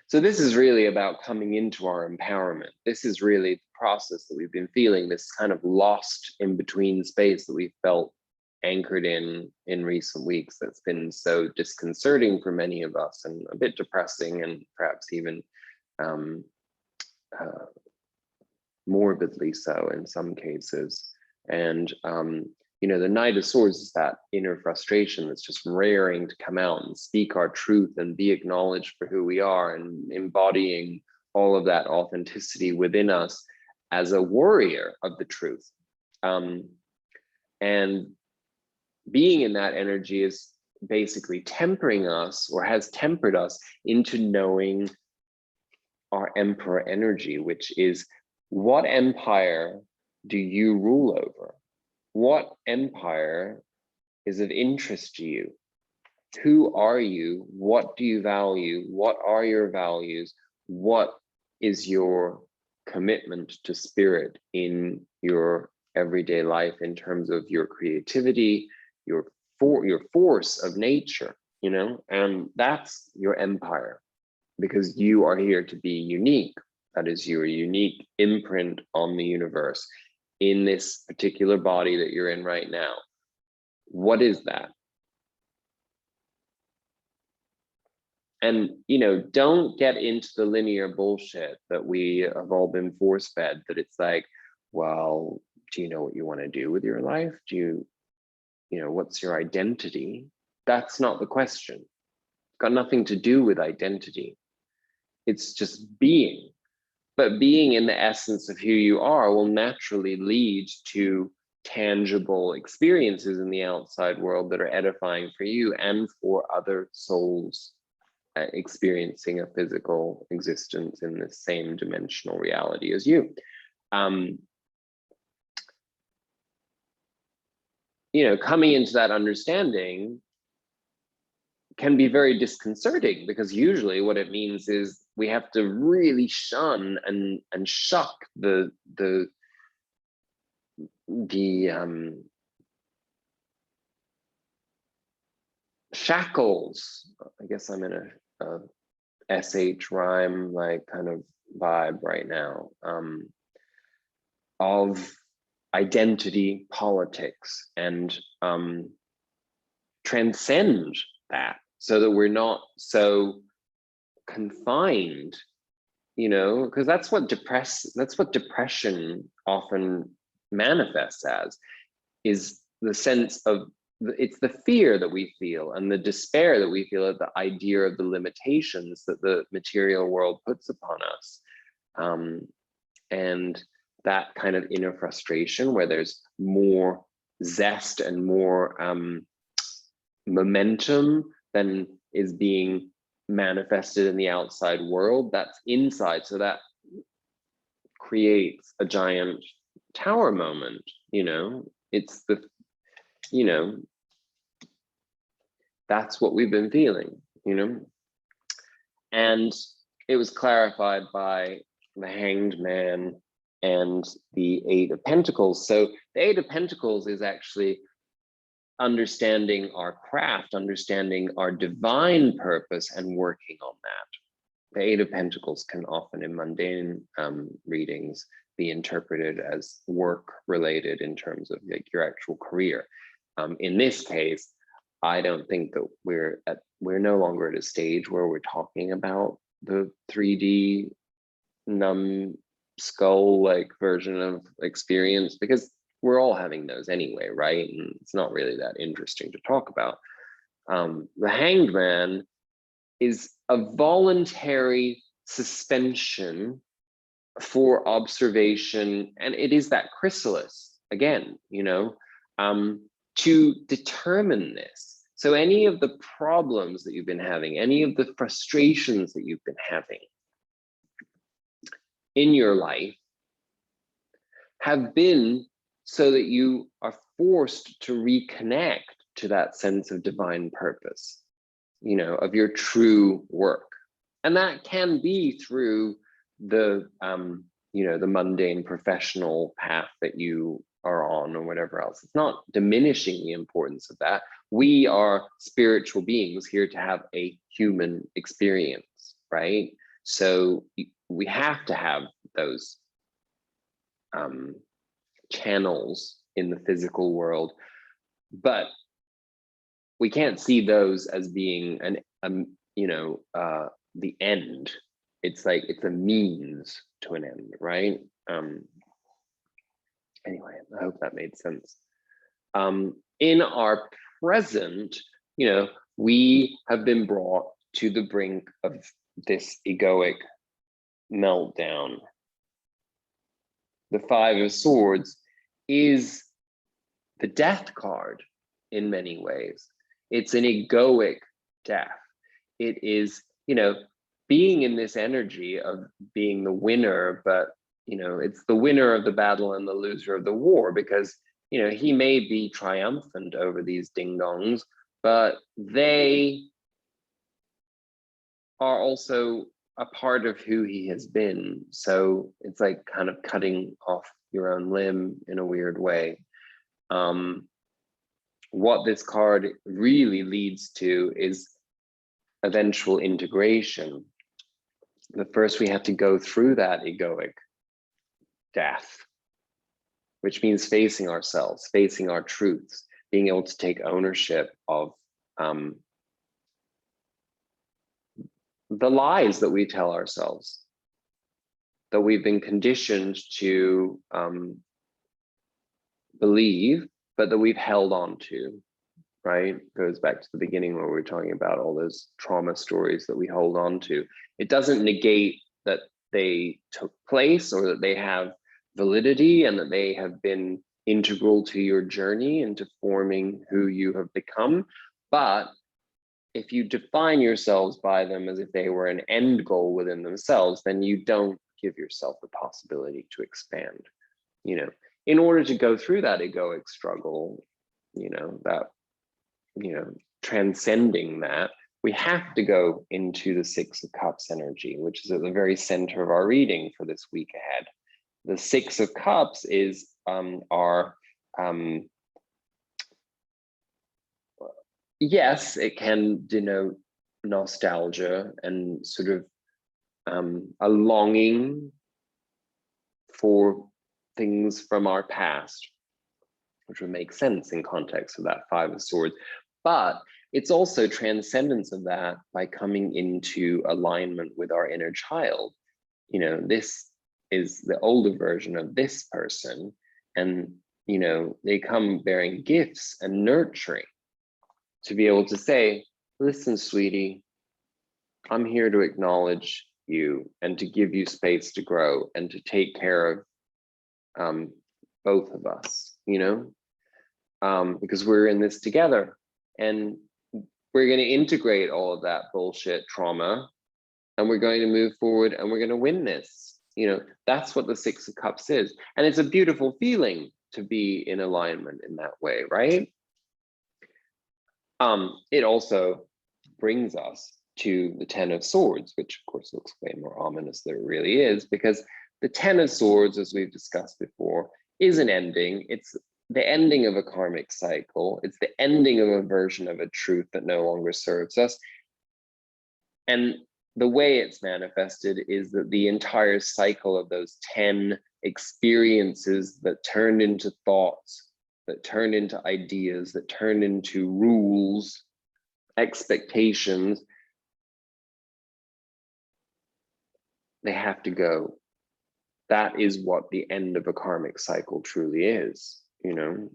Speaker 1: So this is really about coming into our empowerment. This is really the process that we've been feeling, this kind of lost in between space that we felt anchored in recent weeks. That's been so disconcerting for many of us and a bit depressing and perhaps even morbidly so in some cases. And you know, the Knight of Swords is that inner frustration that's just raring to come out and speak our truth and be acknowledged for who we are, and embodying all of that authenticity within us as a warrior of the truth. And being in that energy is basically tempering us, or has tempered us into knowing our emperor energy, which is, what empire do you rule over? What empire is of interest to you? Who are you? What do you value? What are your values? What is your commitment to spirit in your everyday life in terms of your creativity, your force of nature, you know? And that's your empire, because you are here to be unique. That is your unique imprint on the universe in this particular body that you're in right now. What is that? And, you know, don't get into the linear bullshit that we have all been force fed, that it's like, well, do you know what you want to do with your life? Do you know, what's your identity? That's not the question. It's got nothing to do with identity. It's just being. But being in the essence of who you are will naturally lead to tangible experiences in the outside world that are edifying for you and for other souls experiencing a physical existence in the same dimensional reality as you. You know, coming into that understanding can be very disconcerting, because usually what it means is we have to really shun and shuck the shackles. I guess I'm in a SH rhyme like kind of vibe right now, of identity politics, and transcend that so that we're not so confined, you know, because that's what depression often manifests as, is the sense of, it's the fear that we feel and the despair that we feel at the idea of the limitations that the material world puts upon us. And that kind of inner frustration where there's more zest and more momentum than is being manifested in the outside world, that's inside. So that creates a giant tower moment, you know, it's the, you know, that's what we've been feeling, you know. And it was clarified by the Hanged Man and the Eight of Pentacles. So the Eight of Pentacles is actually understanding our craft, understanding our divine purpose, and working on that. The Eight of Pentacles can often in mundane readings be interpreted as work related in terms of like your actual career. In this case, I don't think that we're no longer at a stage where we're talking about the 3D numbskull like version of experience, because we're all having those anyway, right? And it's not really that interesting to talk about. The Hanged Man is a voluntary suspension for observation, and it is that chrysalis again, you know, to determine this. So any of the problems that you've been having, any of the frustrations that you've been having in your life have been so that you are forced to reconnect to that sense of divine purpose, you know, of your true work. And that can be through the, you know, the mundane professional path that you are on or whatever else. It's not diminishing the importance of that. We are spiritual beings here to have a human experience, right? So we have to have those channels in the physical world, but we can't see those as being you know, the end. It's like, it's a means to an end, right? Anyway, I hope that made sense. In our present, we have been brought to the brink of this egoic meltdown. The Five of Swords is the death card in many ways. It's an egoic death. It is, being in this energy of being the winner, but, it's the winner of the battle and the loser of the war, because, he may be triumphant over these ding-dongs, but they are also a part of who he has been. So it's like kind of cutting off your own limb in a weird way. What this card really leads to is eventual integration. But first we have to go through that egoic death, which means facing ourselves, facing our truths, being able to take ownership of the lies that we tell ourselves, that we've been conditioned to believe, but that we've held on to, right? Goes back to the beginning where we were talking about all those trauma stories that we hold on to. It doesn't negate that they took place or that they have validity and that they have been integral to your journey into forming who you have become. But if you define yourselves by them as if they were an end goal within themselves, then you don't give yourself the possibility to expand. In order to go through that egoic struggle, transcending that, we have to go into the Six of Cups energy, which is at the very center of our reading for this week ahead. The Six of Cups is our yes, it can denote nostalgia and sort of a longing for things from our past, which would make sense in context of that Five of Swords. But it's also transcendence of that by coming into alignment with our inner child. This is the older version of this person, and they come bearing gifts and nurturing to be able to say, listen, sweetie, I'm here to acknowledge you and to give you space to grow and to take care of both of us, because we're in this together, and we're going to integrate all of that bullshit trauma, and we're going to move forward, and we're going to win this. That's what the Six of Cups is. And it's a beautiful feeling to be in alignment in that way, right? It also brings us to the Ten of Swords, which of course looks way more ominous than it really is, because the Ten of Swords, as we've discussed before, is an ending. It's the ending of a karmic cycle. It's the ending of a version of a truth that no longer serves us. And the way it's manifested is that the entire cycle of those 10 experiences that turned into thoughts, that turned into ideas, that turned into rules, expectations, they have to go. That is what the end of a karmic cycle truly is, in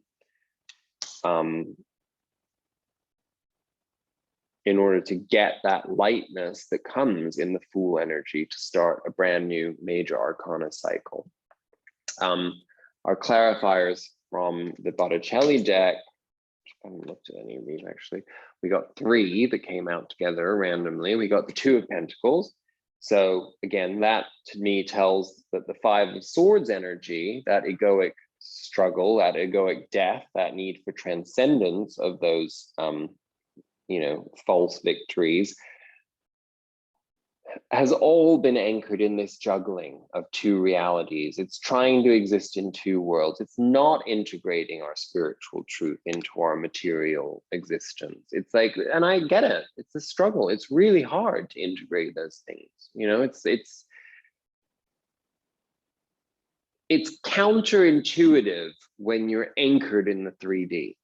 Speaker 1: order to get that lightness that comes in the Fool energy to start a brand new major arcana cycle. Our clarifiers from the Botticelli deck, I haven't looked at any of these actually. We got 3 that came out together randomly. We got the Two of Pentacles. So again, that to me tells that the Five of Swords energy, that egoic struggle, that egoic death, that need for transcendence of those false victories, has all been anchored in this juggling of 2 realities. It's trying to exist in 2 worlds. It's not integrating our spiritual truth into our material existence. It's like, and I get it, it's a struggle. It's really hard to integrate those things. It's counterintuitive when you're anchored in the 3D.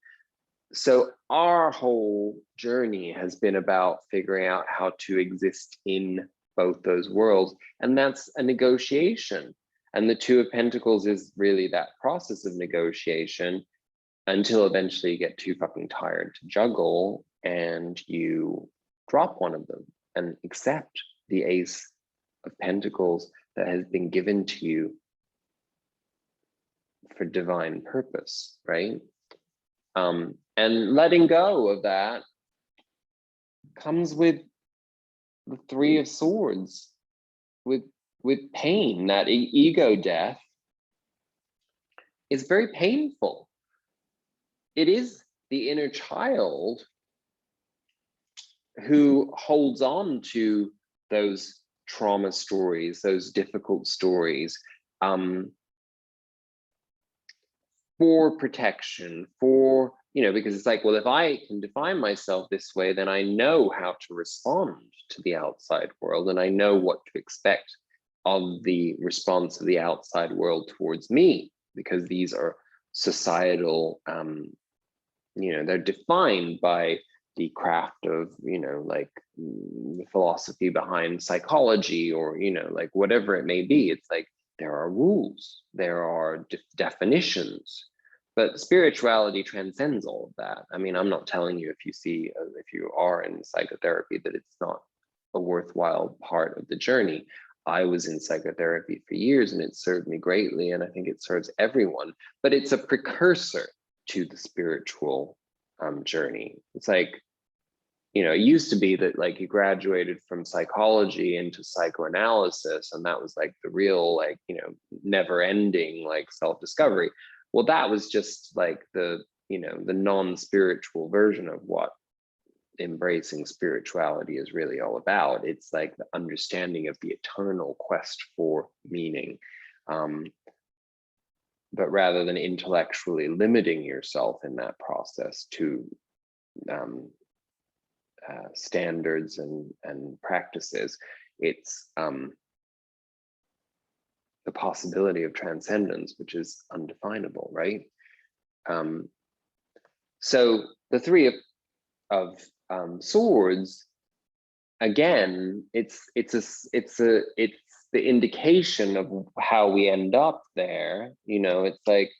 Speaker 1: So our whole journey has been about figuring out how to exist in both those worlds. And that's a negotiation. And the Two of Pentacles is really that process of negotiation until eventually you get too fucking tired to juggle and you drop one of them and accept the Ace of Pentacles that has been given to you for divine purpose, right? And letting go of that comes with the Three of Swords, with pain. That ego death is very painful. It is the inner child who holds on to those trauma stories, those difficult stories, for protection, for, because it's like, well, if I can define myself this way, then I know how to respond to the outside world, and I know what to expect of the response of the outside world towards me, because these are societal, they're defined by the craft of, like the philosophy behind psychology, or, like whatever it may be. It's like, there are rules, there are definitions, but spirituality transcends all of that. I mean, I'm not telling you, if you are in psychotherapy, that it's not a worthwhile part of the journey. I was in psychotherapy for years and it served me greatly, and I think it serves everyone, but it's a precursor to the spiritual journey. It's like, it used to be that like you graduated from psychology into psychoanalysis, and that was like the real, like, never ending like self-discovery. Well, that was just like the non-spiritual version of what embracing spirituality is really all about. It's like the understanding of the eternal quest for meaning. But rather than intellectually limiting yourself in that process to standards and practices, it's the possibility of transcendence, which is undefinable, right? So the Three of Swords, again, it's the indication of how we end up there. It's like,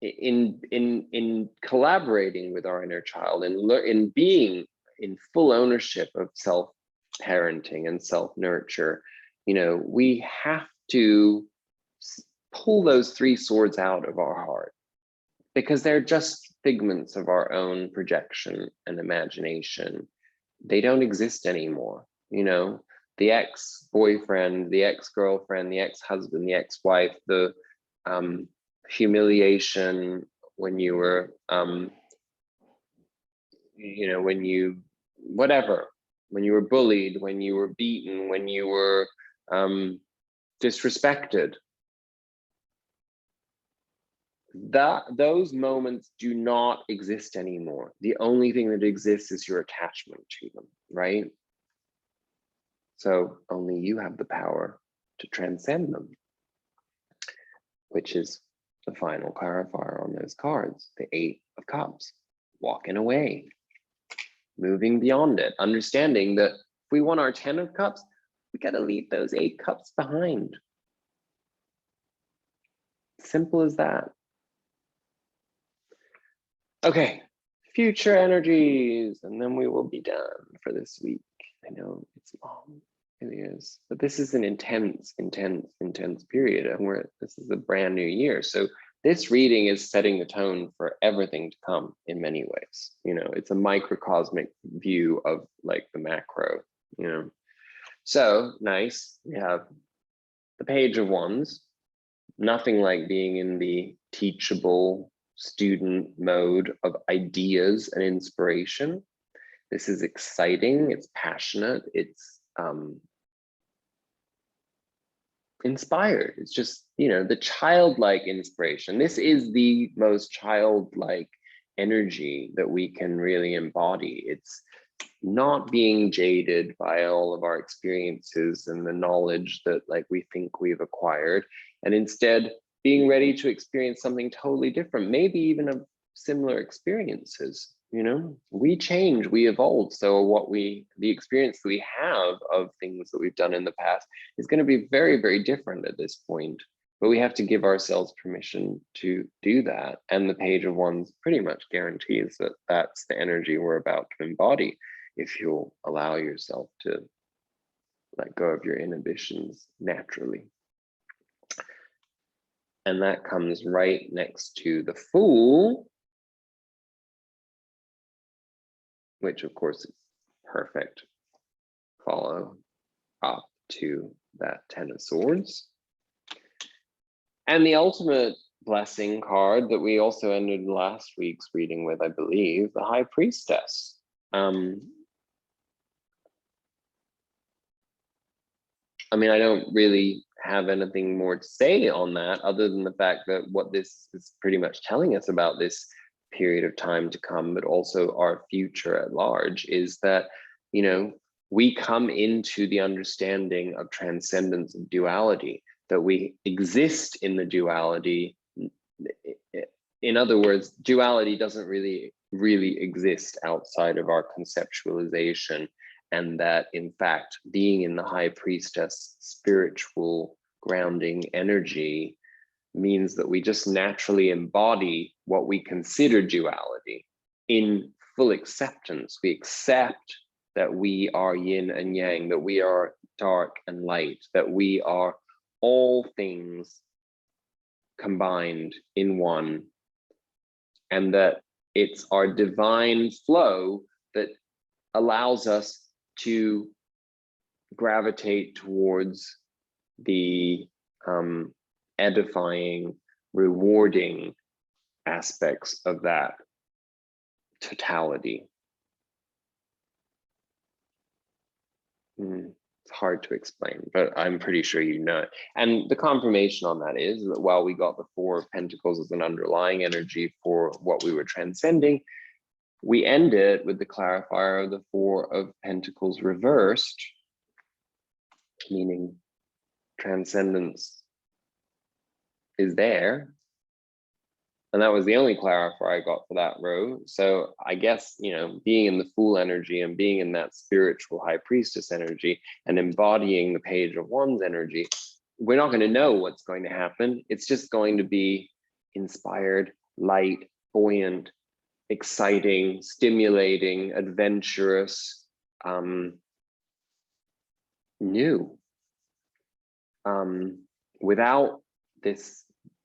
Speaker 1: in collaborating with our inner child, in being in full ownership of self-parenting and self-nurture, we have to pull those three swords out of our heart, because they're just figments of our own projection and imagination. They don't exist anymore. The ex-boyfriend, the ex-girlfriend, the ex-husband, the ex-wife, the humiliation when you were, when you were bullied, when you were beaten, when you were disrespected, those moments do not exist anymore. The only thing that exists is your attachment to them, right? So only you have the power to transcend them, which is the final clarifier on those cards, the Eight of Cups. Walking away, moving beyond it, understanding that if we want our 10 of Cups, we got to leave those 8 cups behind. Simple as that. Okay, future energies, and then we will be done for this week. I know it's long, it is, but this is an intense period, and this is a brand new year. So this reading is setting the tone for everything to come in many ways. It's a microcosmic view of like the macro, So nice, we have the Page of Wands. Nothing like being in the teachable student mode of ideas and inspiration. This is exciting, it's passionate, it's inspired. It's just, the childlike inspiration. This is the most childlike energy that we can really embody. It's not being jaded by all of our experiences and the knowledge that like we think we've acquired, and instead being ready to experience something totally different, maybe even of similar experiences, You know, we change, we evolve. So the experience that we have of things that we've done in the past is going to be very, very different at this point. But we have to give ourselves permission to do that. And the Page of Wands pretty much guarantees that that's the energy we're about to embody if you'll allow yourself to let go of your inhibitions naturally. And that comes right next to the Fool, which of course is perfect follow up to that Ten of Swords. And the ultimate blessing card that we also ended last week's reading with, I believe, the High Priestess. I mean, I don't really have anything more to say on that other than the fact that what this is pretty much telling us about this period of time to come, but also our future at large, is that, you know, we come into the understanding of transcendence of duality, that we exist in the duality. In other words, duality doesn't really exist outside of our conceptualization, and that in fact, being in the High Priestess spiritual grounding energy means that we just naturally embody what we consider duality in full acceptance. We accept that we are yin and yang, that we are dark and light, that we are all things combined in one, and that it's our divine flow that allows us to gravitate towards the edifying, rewarding aspects of that totality. It's hard to explain, but I'm pretty sure you know it. And the confirmation on that is that while we got the Four of Pentacles as an underlying energy for what we were transcending, we end it with the clarifier of the Four of Pentacles reversed, meaning transcendence is there. And that was the only clarifier I got for that row. So I guess, you know, being in the Fool energy and being in that spiritual High Priestess energy and embodying the Page of Wands energy, we're not going to know what's going to happen. It's just going to be inspired, light, buoyant, exciting, stimulating, adventurous, new, without this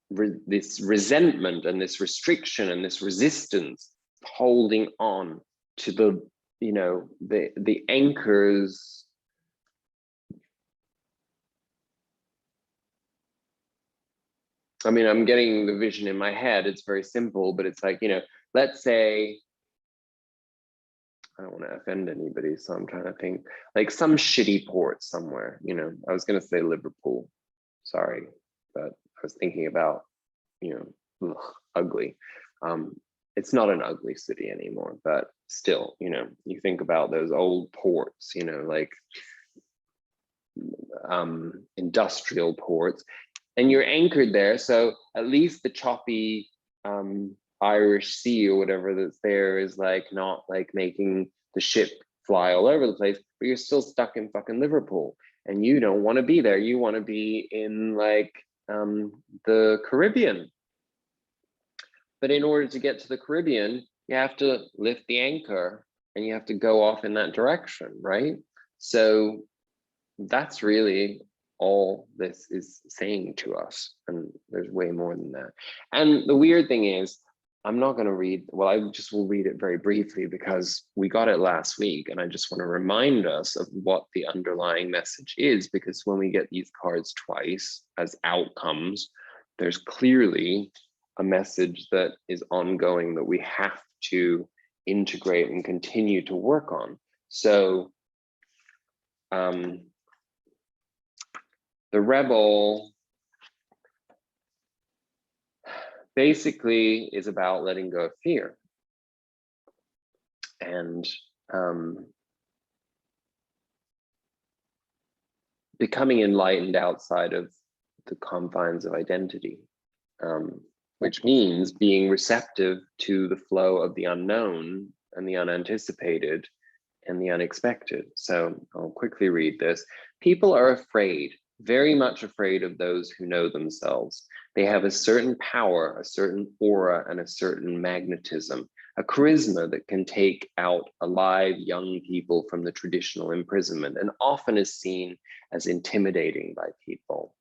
Speaker 1: resentment and this restriction and this resistance holding on to the, you know, the anchors. I mean, I'm getting the vision in my head. It's very simple, but it's like, you know, let's say, I don't want to offend anybody, so I'm trying to think, like some shitty port somewhere, you know, I was going to say Liverpool, sorry, but I was thinking about, you know, ugly. It's not an ugly city anymore, but still, you know, you think about those old ports, you know, like industrial ports, and you're anchored there. So at least the choppy Irish Sea or whatever that's there is like not like making the ship fly all over the place, but you're still stuck in fucking Liverpool, and you don't want to be there. You want to be in like the Caribbean. But in order to get to the Caribbean, you have to lift the anchor and you have to go off in that direction, right? So that's really all this is saying to us. And there's way more than that. And the weird thing is, I'm not going to read, well, I just will read it very briefly because we got it last week. And I just want to remind us of what the underlying message is, because when we get these cards twice as outcomes, there's clearly a message that is ongoing that we have to integrate and continue to work on. So the rebel basically is about letting go of fear and becoming enlightened outside of the confines of identity, which means being receptive to the flow of the unknown and the unanticipated and the unexpected. So I'll quickly read this. People are afraid, very much afraid of those who know themselves. They have a certain power, a certain aura, and a certain magnetism, a charisma that can take out alive young people from the traditional imprisonment, and often is seen as intimidating by people.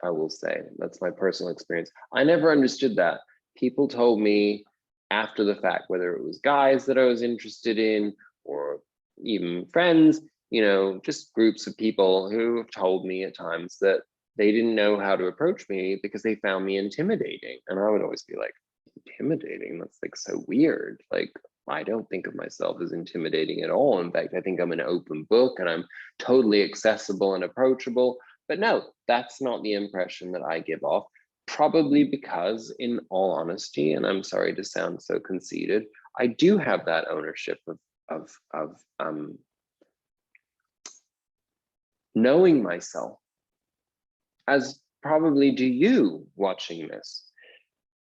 Speaker 1: I will say, that's my personal experience. I never understood that. People told me after the fact, whether it was guys that I was interested in or even friends, you know, just groups of people who have told me at times that they didn't know how to approach me because they found me intimidating. And I would always be like, intimidating? That's like so weird. Like, I don't think of myself as intimidating at all. In fact, I think I'm an open book and I'm totally accessible and approachable. But no, that's not the impression that I give off, probably because, in all honesty, and I'm sorry to sound so conceited, I do have that ownership of knowing myself, as probably do you watching this.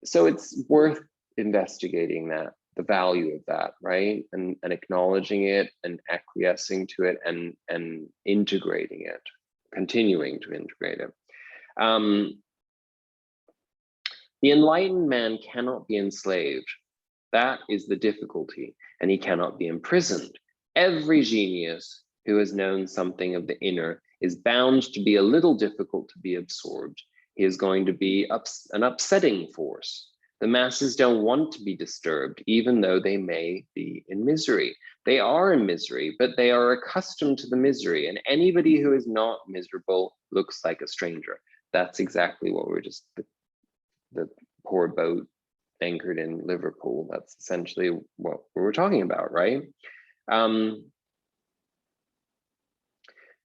Speaker 1: So it's worth investigating that, the value of that, right? And acknowledging it and acquiescing to it and integrating it, continuing to integrate it. The enlightened man cannot be enslaved. That is the difficulty, and he cannot be imprisoned. Every genius who has known something of the inner is bound to be a little difficult to be absorbed. He is going to be an upsetting force. The masses don't want to be disturbed, even though they may be in misery. They are in misery, but they are accustomed to the misery, and anybody who is not miserable looks like a stranger. That's exactly what we're just, the poor boat anchored in Liverpool. That's essentially what we were talking about, right?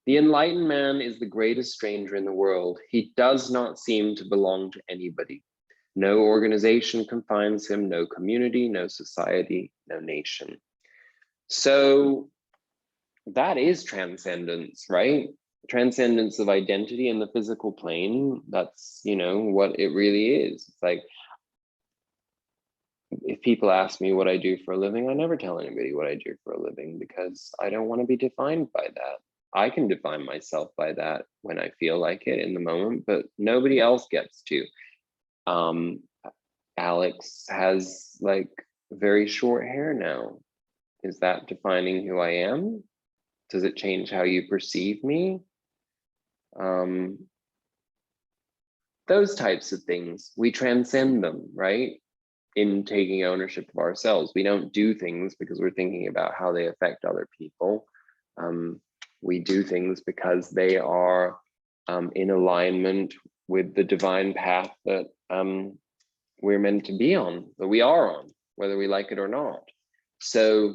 Speaker 1: The enlightened man is the greatest stranger in the world. He does not seem to belong to anybody. No organization confines him, no community, no society, no nation. So that is transcendence, right? Transcendence of identity in the physical plane. That's, you know, what it really is. It's like, if people ask me what I do for a living, I never tell anybody what I do for a living because I don't want to be defined by that. I can define myself by that when I feel like it in the moment, but nobody else gets to. Alex has like very short hair now. Is that defining who I am? Does it change how you perceive me? Those types of things, we transcend them, right? In taking ownership of ourselves. We don't do things because we're thinking about how they affect other people. We do things because they are in alignment with the divine path that we're meant to be on, that we are on, whether we like it or not. So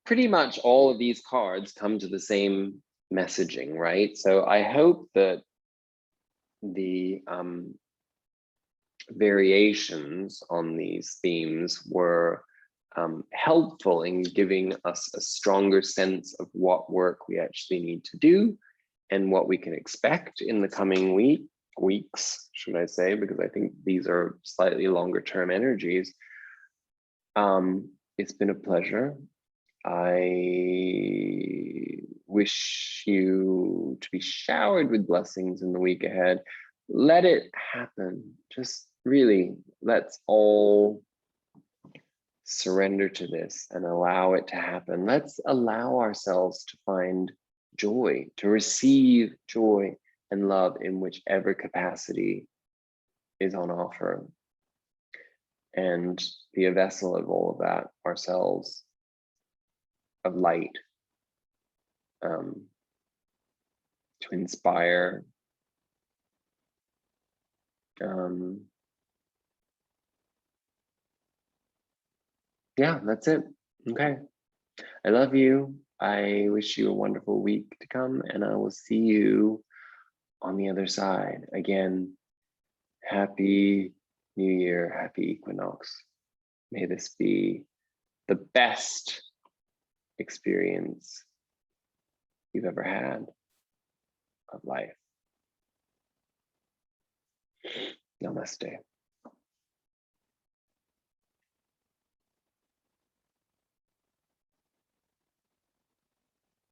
Speaker 1: pretty much all of these cards come to the same messaging, right? So I hope that the variations on these themes were helpful in giving us a stronger sense of what work we actually need to do and what we can expect in the coming weeks, should I say, because I think these are slightly longer term energies. It's been a pleasure. I wish you to be showered with blessings in the week ahead. Let it happen. Just really, let's all surrender to this and allow it to happen. Let's allow ourselves to find joy, to receive joy and love in whichever capacity is on offer, and be a vessel of all of that ourselves, of light, to inspire. Yeah, that's it. Okay. I love you. I wish you a wonderful week to come, and I will see you on the other side. Again, happy New Year, happy Equinox. May this be the best experience you've ever had of life. Namaste.